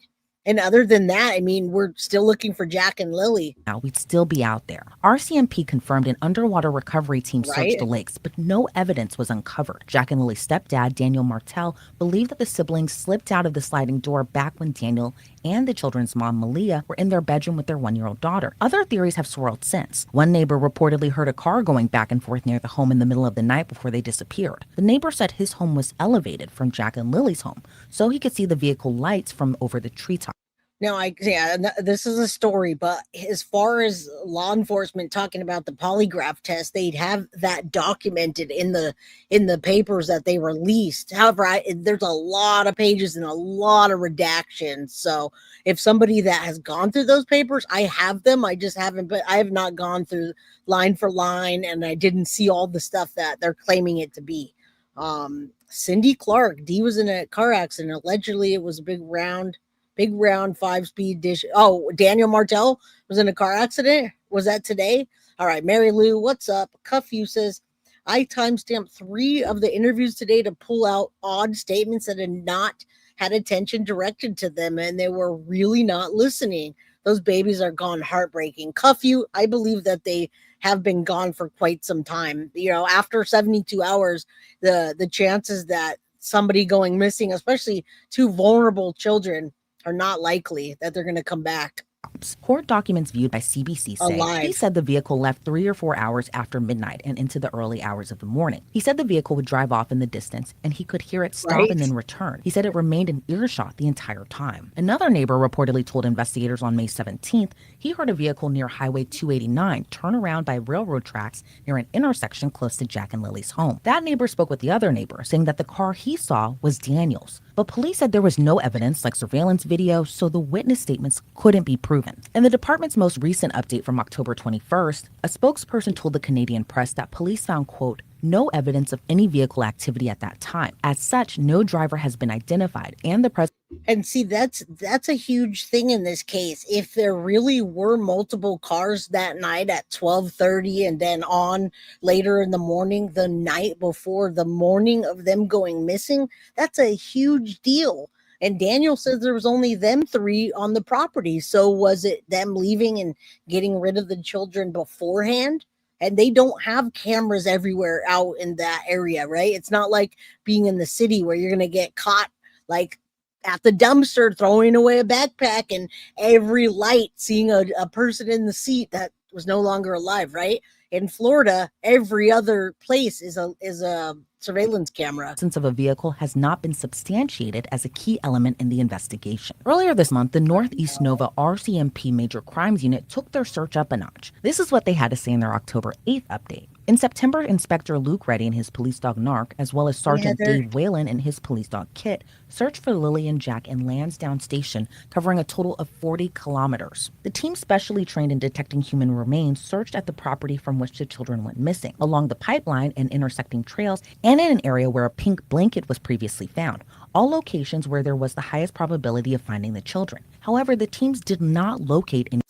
[SPEAKER 1] And other than that, I mean, we're still looking for Jack and Lily.
[SPEAKER 18] Now we'd still be out there. RCMP confirmed an underwater recovery team searched the lakes, but no evidence was uncovered. Jack and Lily's stepdad, Daniel Martel, believed that the siblings slipped out of the sliding door back when Daniel and the children's mom, Malia, were in their bedroom with their 1-year-old daughter. Other theories have swirled since. One neighbor reportedly heard a car going back and forth near the home in the middle of the night before they disappeared. The neighbor said his home was elevated from Jack and Lily's home, so he could see the vehicle lights from over the treetop.
[SPEAKER 1] This is a story, but as far as law enforcement talking about the polygraph test, they'd have that documented in the papers that they released. However, there's a lot of pages and a lot of redactions. So if somebody that has gone through those papers, I have them. I just haven't, but I have not gone through line for line, and I didn't see all the stuff that they're claiming it to be. Cindy Clark, D was in a car accident. Allegedly, it was a big round 5-speed dish. Oh, Daniel Martell was in a car accident. Was that today? All right, Mary Lou, what's up? Cuffy says, I timestamped 3 of the interviews today to pull out odd statements that had not had attention directed to them, and they were really not listening. Those babies are gone heartbreaking. Cuffy, I believe that they have been gone for quite some time. After 72 hours, the chances that somebody going missing, especially 2 vulnerable children, are not likely that they're going to come back.
[SPEAKER 18] Court documents viewed by CBC say
[SPEAKER 1] Alive.
[SPEAKER 18] He said the vehicle left 3 or 4 hours after midnight and into the early hours of the morning. He said the vehicle would drive off in the distance and he could hear it stop and then return. He said it remained in earshot the entire time. Another neighbor reportedly told investigators on May 17th he heard a vehicle near Highway 289 turn around by railroad tracks near an intersection close to Jack and Lily's home. That neighbor spoke with the other neighbor, saying that the car he saw was Daniel's. But police said there was no evidence like surveillance video, so the witness statements couldn't be proven. In the department's most recent update from October 21st, a spokesperson told the Canadian press that police found, quote, no evidence of any vehicle activity at that time. As such, no driver has been identified, and the president.
[SPEAKER 1] And see, that's a huge thing in this case. If there really were multiple cars that night at 12:30 and then on later in the morning, the night before the morning of them going missing, that's a huge deal. And Daniel says there was only them 3 on the property. So was it them leaving and getting rid of the children beforehand? And they don't have cameras everywhere out in that area, right? It's not like being in the city where you're going to get caught like at the dumpster throwing away a backpack and every light seeing a person in the seat that was no longer alive, right? In Florida, every other place is a surveillance camera.
[SPEAKER 18] Of a vehicle has not been substantiated as a key element in the investigation. Earlier this month, the Northeast Nova RCMP Major Crimes Unit took their search up a notch. This is what they had to say in their October 8th update. In September, Inspector Luke Reddy and his police dog Narc, as well as Sergeant Dave Whalen and his police dog Kit, searched for Lily and Jack in Lansdowne Station, covering a total of 40 kilometers. The team specially trained in detecting human remains searched at the property from which the children went missing, along the pipeline and intersecting trails, and in an area where a pink blanket was previously found, all locations where there was the highest probability of finding the children. However, the teams did not locate any.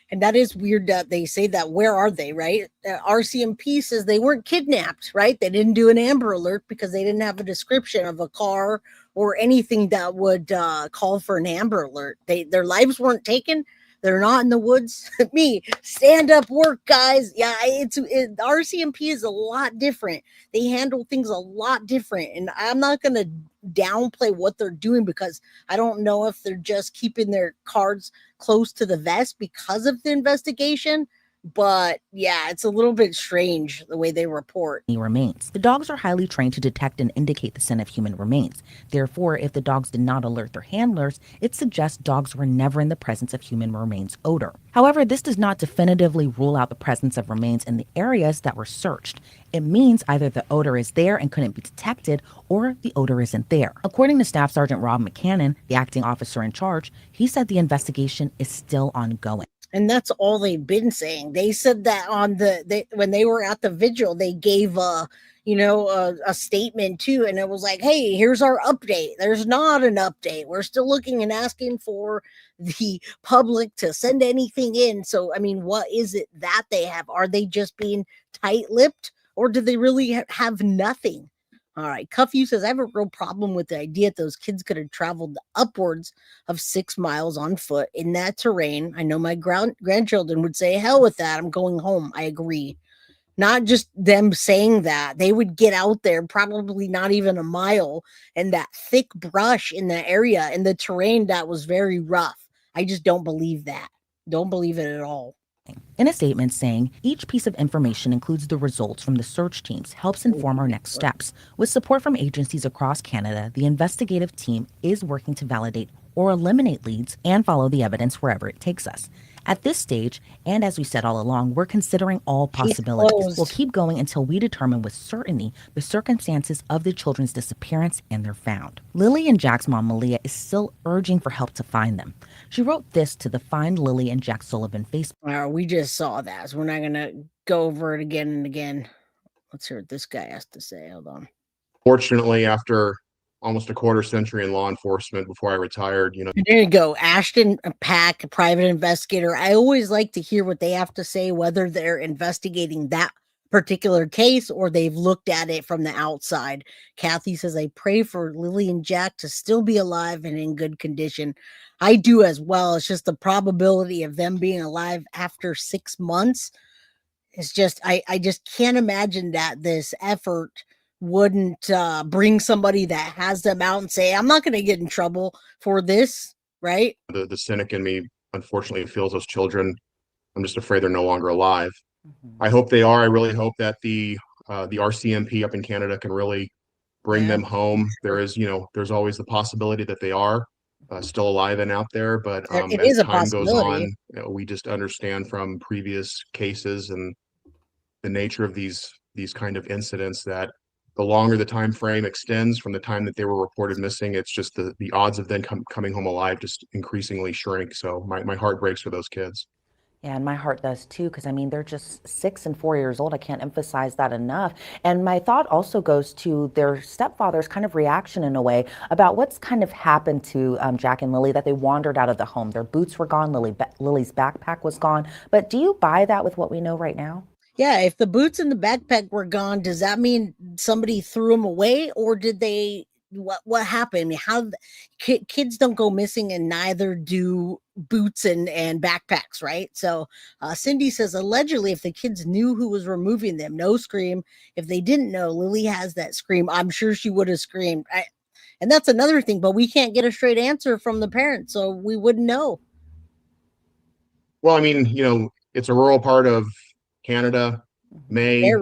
[SPEAKER 1] And that is weird that they say that. Where are they, right? RCMP says they weren't kidnapped, right? They didn't do an Amber Alert because they didn't have a description of a car or anything that would call for an Amber Alert. Their lives weren't taken. They're not in the woods. Me, stand up work, guys. Yeah, RCMP is a lot different. They handle things a lot different. And I'm not going to downplay what they're doing because I don't know if they're just keeping their cards close to the vest because of the investigation. But yeah, it's a little bit strange the way they report.
[SPEAKER 18] Remains. The dogs are highly trained to detect and indicate the scent of human remains. Therefore, if the dogs did not alert their handlers, it suggests dogs were never in the presence of human remains odor. However, this does not definitively rule out the presence of remains in the areas that were searched. It means either the odor is there and couldn't be detected, or the odor isn't there. According to Staff Sergeant Rob McCannon, the acting officer in charge, he said the investigation is still ongoing.
[SPEAKER 1] And that's all they've been saying. They said that on when they were at the vigil, they gave a statement too, and it was like, "Hey, here's our update." There's not an update. We're still looking and asking for the public to send anything in. So, I mean, what is it that they have? Are they just being tight-lipped, or do they really have nothing? All right, Cuffy says, I have a real problem with the idea that those kids could have traveled upwards of 6 miles on foot in that terrain. I know my grandchildren would say, hell with that. I'm going home. I agree. Not just them saying that. They would get out there, probably not even a mile, and that thick brush in the area, in the terrain that was very rough. I just don't believe that. Don't believe it at all.
[SPEAKER 18] In a statement saying, each piece of information includes the results from the search teams, helps inform our next steps. With support from agencies across Canada, the investigative team is working to validate or eliminate leads and follow the evidence wherever it takes us. At this stage, and as we said all along, we're considering all possibilities. We'll keep going until we determine with certainty the circumstances of the children's disappearance and their found. Lily and Jack's mom, Malia, is still urging for help to find them. She wrote this to the Find Lily and Jack Sullivan Facebook.
[SPEAKER 1] We just saw that, so we're not going to go over it again and again. Let's hear what this guy has to say. Hold on.
[SPEAKER 19] Fortunately, after almost a quarter century in law enforcement before I retired,
[SPEAKER 1] There you go. Ashton Pack, a private investigator. I always like to hear what they have to say, whether they're investigating that particular case or they've looked at it from the outside. Kathy says, I pray for Lily and Jack to still be alive and in good condition. I do as well. It's just the probability of them being alive after 6 months. It's just, I just can't imagine that this effort wouldn't bring somebody that has them out and say, I'm not going to get in trouble for this, right?
[SPEAKER 19] The cynic in me, unfortunately, feels those children. I'm just afraid they're no longer alive. I hope they are. I really hope that the RCMP up in Canada can really bring them home. There is, there's always the possibility that they are still alive and out there. But as time goes on, we just understand from previous cases and the nature of these kind of incidents that the longer the time frame extends from the time that they were reported missing, it's just the odds of them coming home alive just increasingly shrink. So my heart breaks for those kids.
[SPEAKER 18] Yeah, and my heart does too, because I mean, they're just 6 and 4 years old. I can't emphasize that enough. And my thought also goes to their stepfather's kind of reaction in a way about what's kind of happened to Jack and Lily, that they wandered out of the home. Their boots were gone. Lily's backpack was gone. But do you buy that with what we know right now?
[SPEAKER 1] Yeah, if the boots and the backpack were gone, does that mean somebody threw them away, or did they? What happened? I mean, how kids don't go missing, and neither do boots and backpacks, right? So Cindy says allegedly, if the kids knew who was removing them, no scream. If they didn't know, Lily has that scream. I'm sure she would have screamed. And that's another thing, but we can't get a straight answer from the parents, so we wouldn't know.
[SPEAKER 19] Well, I mean, it's a rural part of Canada. May,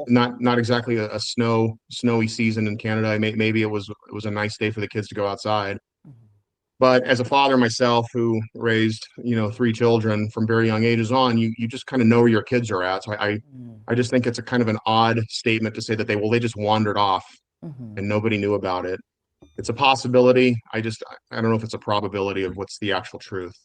[SPEAKER 19] not exactly a snowy season in Canada. Maybe it was a nice day for the kids to go outside. But as a father myself, who raised 3 children from very young ages on, you just kind of know where your kids are at. So I just think it's a kind of an odd statement to say that they just wandered off and nobody knew about it. It's a possibility. I don't know if it's a probability of what's the actual truth.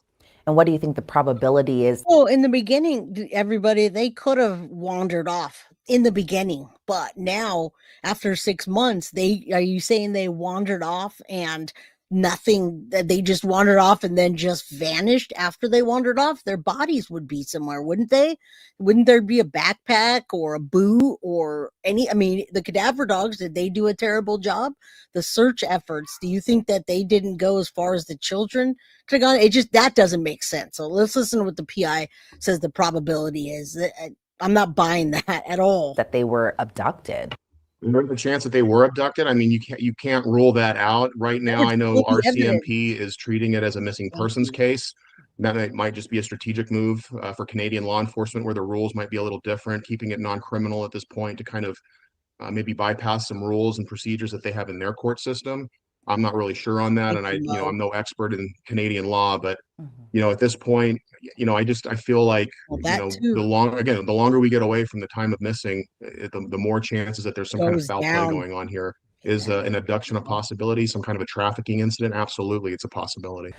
[SPEAKER 18] And what do you think the probability is?
[SPEAKER 1] Well, in the beginning, they could have wandered off in the beginning, but now after 6 months, are you saying they wandered off and nothing, that they just wandered off and then just vanished after they wandered off? Their bodies would be somewhere, wouldn't they? Wouldn't there be a backpack or a boot or the cadaver dogs, did they do a terrible job? The search efforts, do you think that they didn't go as far as the children could have gone? That doesn't make sense. So let's listen to what the PI says the probability is. I'm not buying that at all.
[SPEAKER 18] That they were abducted.
[SPEAKER 19] There's a chance that they were abducted. I mean, you can't rule that out right now. I know RCMP is treating it as a missing persons case. That might just be a strategic move for Canadian law enforcement, where the rules might be a little different, keeping it non-criminal at this point to kind of maybe bypass some rules and procedures that they have in their court system. I'm not really sure on that, and I'm no expert in Canadian law, but at this point, I feel like the longer we get away from the time of missing, the more chances that there's some kind of foul play going on here. Is an abduction a possibility? Some kind of a trafficking incident? Absolutely, it's a possibility.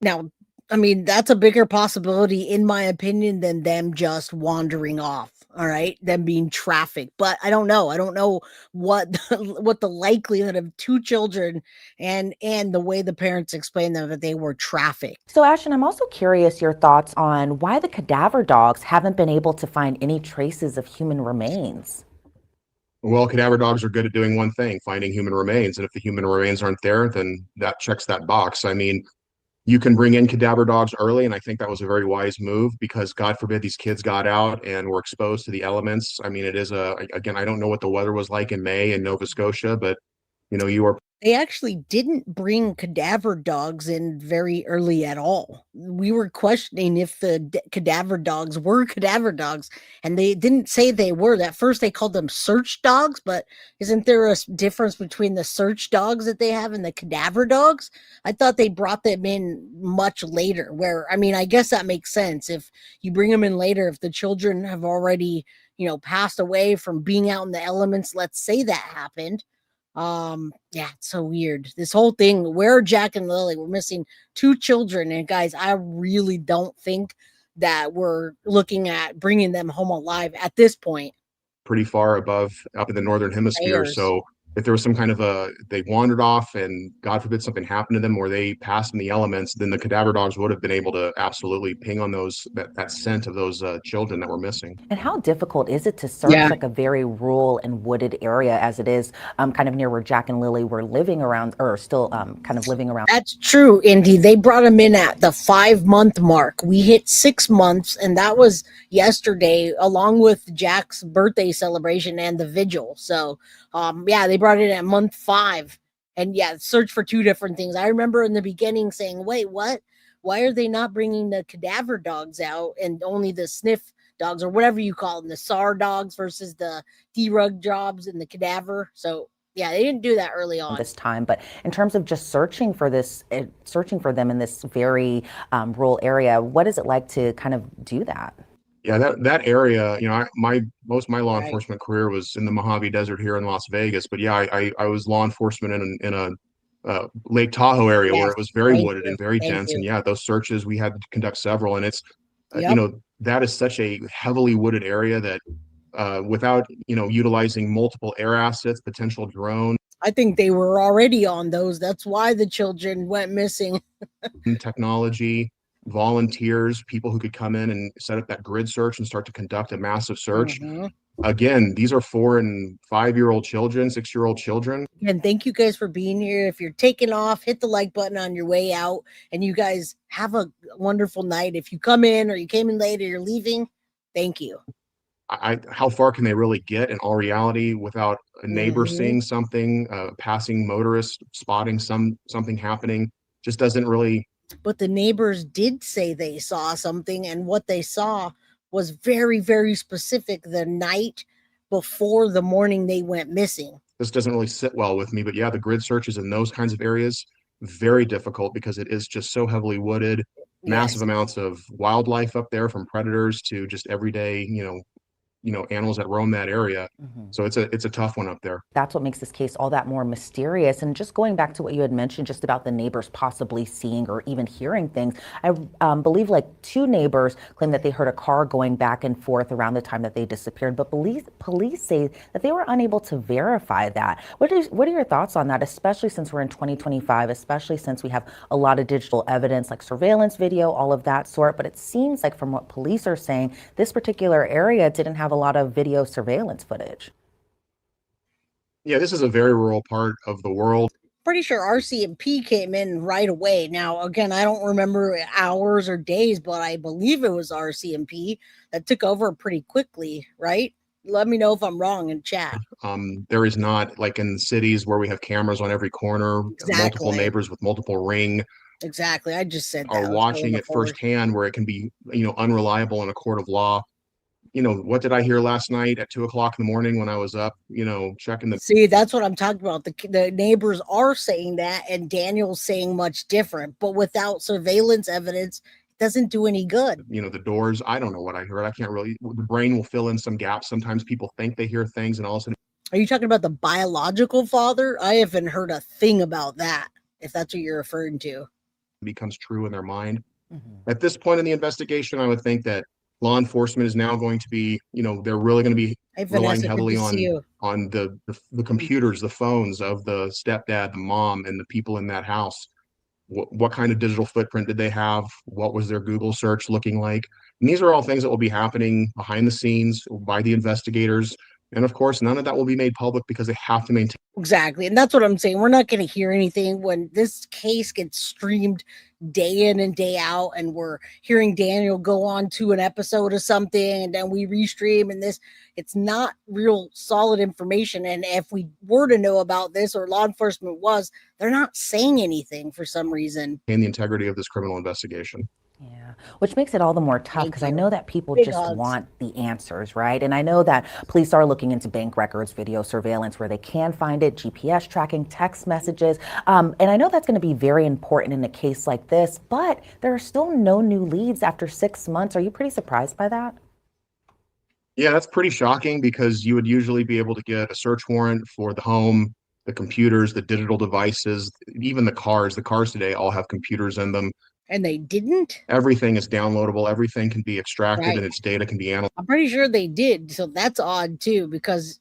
[SPEAKER 1] Now, I mean, that's a bigger possibility, in my opinion, than them just wandering off. All right, them being trafficked. But I don't know. I don't know what the likelihood of 2 children and the way the parents explain them, that they were trafficked.
[SPEAKER 18] So Ashton, I'm also curious your thoughts on why the cadaver dogs haven't been able to find any traces of human remains.
[SPEAKER 19] Well, cadaver dogs are good at doing one thing, finding human remains. And if the human remains aren't there, then that checks that box. I mean, you can bring in cadaver dogs early, and I think that was a very wise move, because God forbid these kids got out and were exposed to the elements. I mean, it is again, I don't know what the weather was like in May in Nova Scotia, but you are
[SPEAKER 1] They actually didn't bring cadaver dogs in very early at all. We were questioning if the cadaver dogs were cadaver dogs, and they didn't say they were. At first, they called them search dogs, but isn't there a difference between the search dogs that they have and the cadaver dogs? I thought they brought them in much later, where, I mean, I guess that makes sense. If you bring them in later, if the children have already, passed away from being out in the elements, let's say that happened. Yeah, it's so weird. This whole thing, where are Jack and Lily? We're missing 2 children, and guys, I really don't think that we're looking at bringing them home alive at this point.
[SPEAKER 19] Pretty far above up in the northern hemisphere.
[SPEAKER 1] Prayers.
[SPEAKER 19] So if there was some kind of they wandered off and God forbid something happened to them or they passed in the elements, then the cadaver dogs would have been able to absolutely ping on that scent of those children that were missing.
[SPEAKER 18] And how difficult is it to search like a very rural and wooded area as it is kind of near where Jack and Lily were living around, or still kind of living around?
[SPEAKER 1] That's true, Indy. They brought him in at the 5-month mark. We hit 6 months, and that was yesterday, along with Jack's birthday celebration and the vigil. So, yeah, they brought it at month 5, and yeah, search for 2 different things. I remember in the beginning saying, "Wait, what? Why are they not bringing the cadaver dogs out and only the sniff dogs, or whatever you call them, the SAR dogs versus the derug jobs and the cadaver?" So yeah, they didn't do that early on
[SPEAKER 18] this time. But in terms of just searching for them in this very rural area, what is it like to kind of do that?
[SPEAKER 19] Yeah, that area, most of my law enforcement career was in the Mojave Desert here in Las Vegas. But yeah, I was law enforcement in a Lake Tahoe area where it was very wooded and very dense. And yeah, those searches, we had to conduct several. And it's, that is such a heavily wooded area that without, utilizing multiple air assets, potential drone.
[SPEAKER 1] I think they were already on those. That's why the children went missing.
[SPEAKER 19] Technology, volunteers, people who could come in and set up that grid search and start to conduct a massive search. Again, these are 4 and 5-year-old children, 6-year-old children.
[SPEAKER 1] And thank you guys for being here. If you're taking off, hit the like button on your way out, and you guys have a wonderful night. If you come in or you came in late or you're leaving, thank you.
[SPEAKER 19] How far can they really get in all reality without a neighbor seeing something, passing motorist spotting something happening? Just doesn't really.
[SPEAKER 1] But the neighbors did say they saw something, and what they saw was very, very specific the night before the morning they went missing.
[SPEAKER 19] This doesn't really sit well with me, but yeah, the grid searches in those kinds of areas, very difficult because it is just so heavily wooded, massive amounts of wildlife up there, from predators to just everyday, animals that roam that area. So it's a tough one up there.
[SPEAKER 18] That's what makes this case all that more mysterious. And just going back to what you had mentioned just about the neighbors possibly seeing or even hearing things, I believe like 2 neighbors claim that they heard a car going back and forth around the time that they disappeared, but police say that they were unable to verify that. What are your thoughts on that, especially since we're in 2025, especially since we have a lot of digital evidence like surveillance video, all of that sort? But it seems like from what police are saying, this particular area didn't have a lot of video surveillance footage.
[SPEAKER 19] Yeah, this is a very rural part of the world.
[SPEAKER 1] Pretty sure RCMP came in right away. Now, again, I don't remember hours or days, but I believe it was RCMP that took over pretty quickly, right? Let me know if I'm wrong in chat.
[SPEAKER 19] There is not, like in cities where we have cameras on every corner, multiple neighbors with multiple ring.
[SPEAKER 1] Exactly. I just said that.
[SPEAKER 19] Are watching it firsthand, where it can be, unreliable in a court of law. What did I hear last night at 2 o'clock in the morning when I was up, checking the.
[SPEAKER 1] See, that's what I'm talking about. The neighbors are saying that, and Daniel's saying much different, but without surveillance evidence, it doesn't do any good.
[SPEAKER 19] The doors, I don't know what I heard. I can't really, the brain will fill in some gaps. Sometimes people think they hear things and all of a sudden.
[SPEAKER 1] Are you talking about the biological father? I haven't heard a thing about that, if that's what you're referring to.
[SPEAKER 19] Becomes true in their mind. At this point in the investigation, I would think that law enforcement is now going to be, they're really going to be relying heavily on the computers, the phones of the stepdad, the mom, and the people in that house. What kind of digital footprint did they have? What was their Google search looking like? And these are all things that will be happening behind the scenes by the investigators. And of course, none of that will be made public because they have to maintain.
[SPEAKER 1] Exactly. And that's what I'm saying. We're not going to hear anything when this case gets streamed day in and day out, and we're hearing Daniel go on to an episode of something, and then we restream, and it's not real solid information. And if we were to know about this, or law enforcement was, they're not saying anything for some reason.
[SPEAKER 19] And the integrity of this criminal investigation.
[SPEAKER 18] Yeah, which makes it all the more tough because I know that people
[SPEAKER 1] Big
[SPEAKER 18] just
[SPEAKER 1] hugs.
[SPEAKER 18] want the answers, right? And I know that police are looking into bank records, video surveillance where they can find it, GPS tracking, text messages. And I know that's going to be very important in a case like this, but there are still no new leads after 6 months. Are you pretty surprised by that?
[SPEAKER 19] Yeah, that's pretty shocking because you would usually be able to get a search warrant for the home, the computers, the digital devices, even the cars. The cars today all have computers in them.
[SPEAKER 1] And they didn't?
[SPEAKER 19] Everything is downloadable. Everything can be extracted
[SPEAKER 1] Right.
[SPEAKER 19] and its data can be analyzed.
[SPEAKER 1] I'm pretty sure they did. So that's odd too, because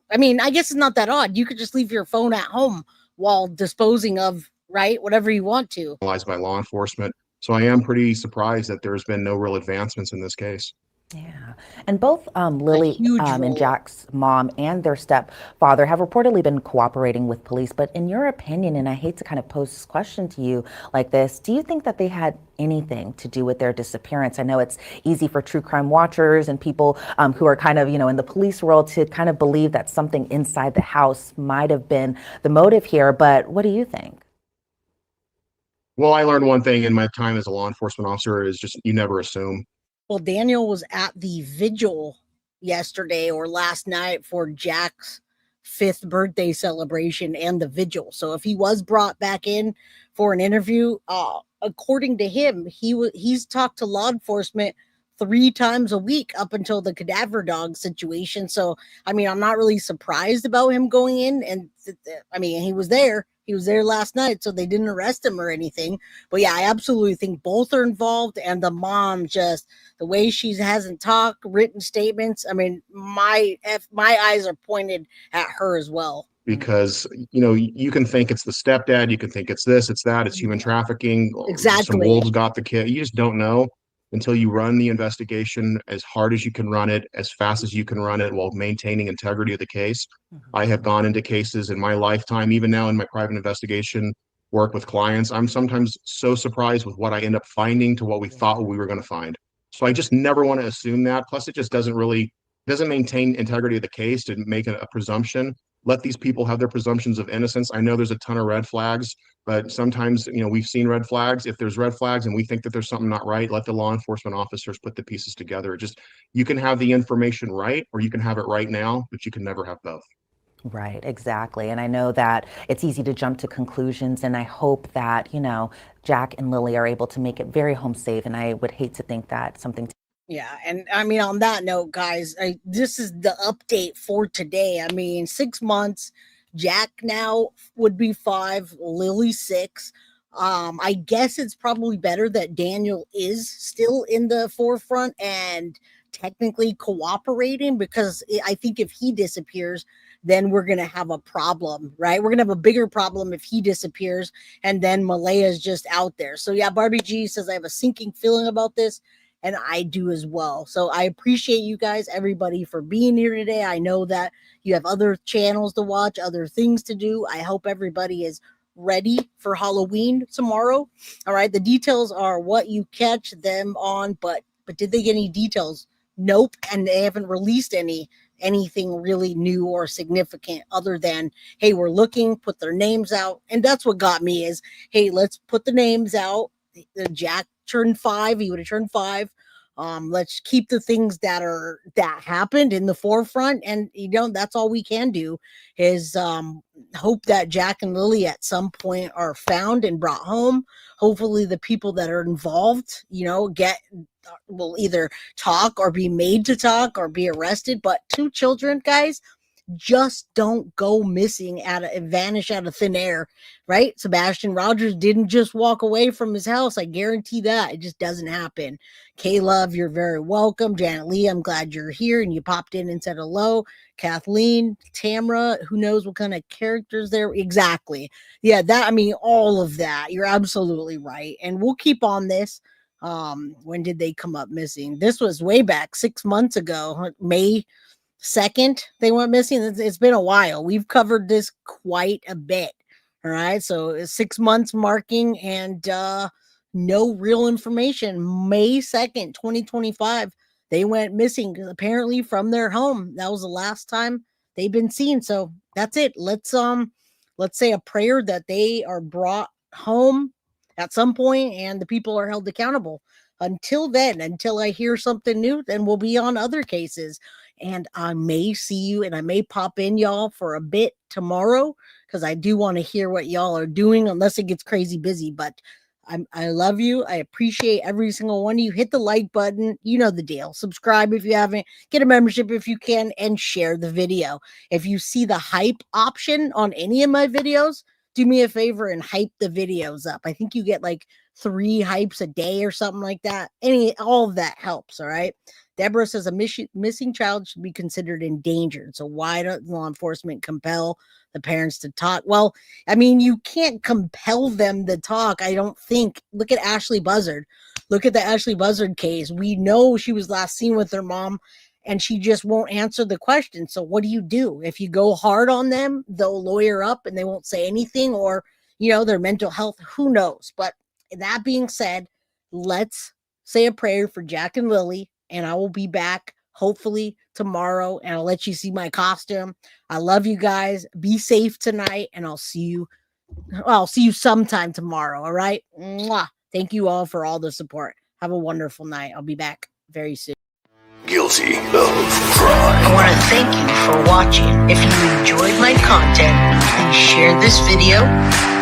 [SPEAKER 1] I mean, I guess it's not that odd. You could just leave your phone at home while disposing of, right, whatever you want to.
[SPEAKER 19] By law enforcement. So I am pretty surprised that there's been no real advancements in this case.
[SPEAKER 18] Yeah, and both Lily and
[SPEAKER 1] role.
[SPEAKER 18] Jack's mom and their stepfather have reportedly been cooperating with police. But in your opinion, and I hate to kind of pose this question to you like this, do you think that they had anything to do with their disappearance? I know it's easy for true crime watchers and people who are kind of, in the police world to kind of believe that something inside the house might have been the motive here. But what do you think?
[SPEAKER 19] Well, I learned one thing in my time as a law enforcement officer is just you never assume.
[SPEAKER 1] Well, Daniel was at the vigil yesterday or last night for Jack's 5th birthday celebration and the vigil. So if he was brought back in for an interview, according to him, he's talked to law enforcement 3 times a week up until the cadaver dog situation. So, I mean, I'm not really surprised about him going in. And I mean, he was there. He was there last night, so they didn't arrest him or anything. But yeah, I absolutely think both are involved. And the mom, just the way she hasn't talked, written statements. I mean, my eyes are pointed at her as well.
[SPEAKER 19] Because, you can think it's the stepdad, you can think it's this, it's that, it's human trafficking.
[SPEAKER 1] Exactly.
[SPEAKER 19] Some wolves got the kid. You just don't know until you run the investigation as hard as you can run it, as fast as you can run it, while maintaining integrity of the case. I have gone into cases in my lifetime, even now in my private investigation work with clients. I'm sometimes so surprised with what I end up finding to what we thought we were going to find. So I just never want to assume that. Plus, it just doesn't maintain integrity of the case to make a presumption. Let these people have their presumptions of innocence. I know there's a ton of red flags, but sometimes, we've seen red flags. If there's red flags and we think that there's something not right, let the law enforcement officers put the pieces together. You can have the information right, or you can have it right now, but you can never have both.
[SPEAKER 18] Right, exactly. And I know that it's easy to jump to conclusions, and I hope that, Jack and Lily are able to make it very home safe. And I would hate to think that something.
[SPEAKER 1] Yeah, and I mean, on that note, guys, this is the update for today. I mean, 6 months, Jack now would be 5, Lily 6. I guess it's probably better that Daniel is still in the forefront and technically cooperating, because I think if he disappears, then we're going to have a problem, right? We're going to have a bigger problem if he disappears and then Malaya's just out there. So yeah, Barbie G says, I have a sinking feeling about this. And I do as well. So I appreciate you guys, everybody, for being here today. I know that you have other channels to watch, other things to do. I hope everybody is ready for Halloween tomorrow. All right. The details are what you catch them on, but did they get any details? Nope. And they haven't released anything really new or significant other than, hey, we're looking, put their names out. And that's what got me is, hey, let's put the names out. Jack turned 5. He would have turned 5. Let's keep the things that happened in the forefront, and that's all we can do is hope that Jack and Lily at some point are found and brought home. Hopefully the people that are involved will either talk or be made to talk or be arrested. But 2 children, guys, just don't go missing and vanish out of thin air, right? Sebastian Rogers didn't just walk away from his house. I guarantee that. It just doesn't happen. K-Love, you're very welcome. Janet Lee, I'm glad you're here and you popped in and said hello. Kathleen, Tamra, who knows what kind of characters there. Exactly. Yeah, all of that. You're absolutely right. And we'll keep on this. When did they come up missing? This was way back 6 months ago, May 2nd, they went missing. It's been a while. We've covered this quite a bit. All right. So 6 months marking, and no real information. May 2nd, 2025, they went missing apparently from their home. That was the last time they've been seen. So that's it. Let's say a prayer that they are brought home at some point and the people are held accountable. Until then, until I hear something new, then we'll be on other cases. And I may see you and I may pop in, y'all, for a bit tomorrow because I do want to hear what y'all are doing, unless it gets crazy busy. But I love you. I appreciate every single one of you. Hit the like button. You know the deal. Subscribe if you haven't. Get a membership if you can, and share the video. If you see the hype option on any of my videos, do me a favor and hype the videos up. I think you get like 3 hypes a day or something like that. All of that helps. All right. Deborah says a missing child should be considered endangered. So why don't law enforcement compel the parents to talk? Well, I mean, you can't compel them to talk, I don't think. Look at Ashley Buzzard. Look at the Ashley Buzzard case. We know she was last seen with her mom and she just won't answer the question. So what do? If you go hard on them, they'll lawyer up and they won't say anything, or, their mental health, who knows? But that being said, let's say a prayer for Jack and Lily, and I will be back hopefully tomorrow, and I'll let you see my costume. I love you guys. Be safe tonight, and I'll see you sometime tomorrow. All right. Mwah. Thank you all for all the support. Have a wonderful night. I'll be back very soon.
[SPEAKER 20] Guilty of crime.
[SPEAKER 1] I want to thank you for watching. If you enjoyed my content, please share this video,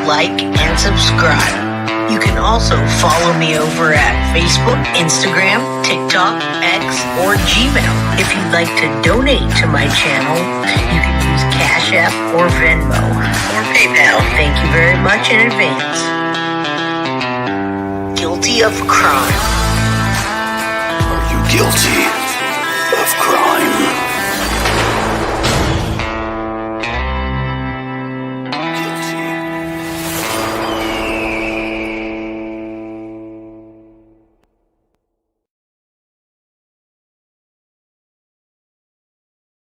[SPEAKER 1] like, and subscribe. You can also follow me over at Facebook, Instagram, TikTok, X, or Gmail. If you'd like to donate to my channel, you can use Cash App or Venmo or PayPal. Thank you very much in advance. Guilty of crime.
[SPEAKER 20] Are you guilty?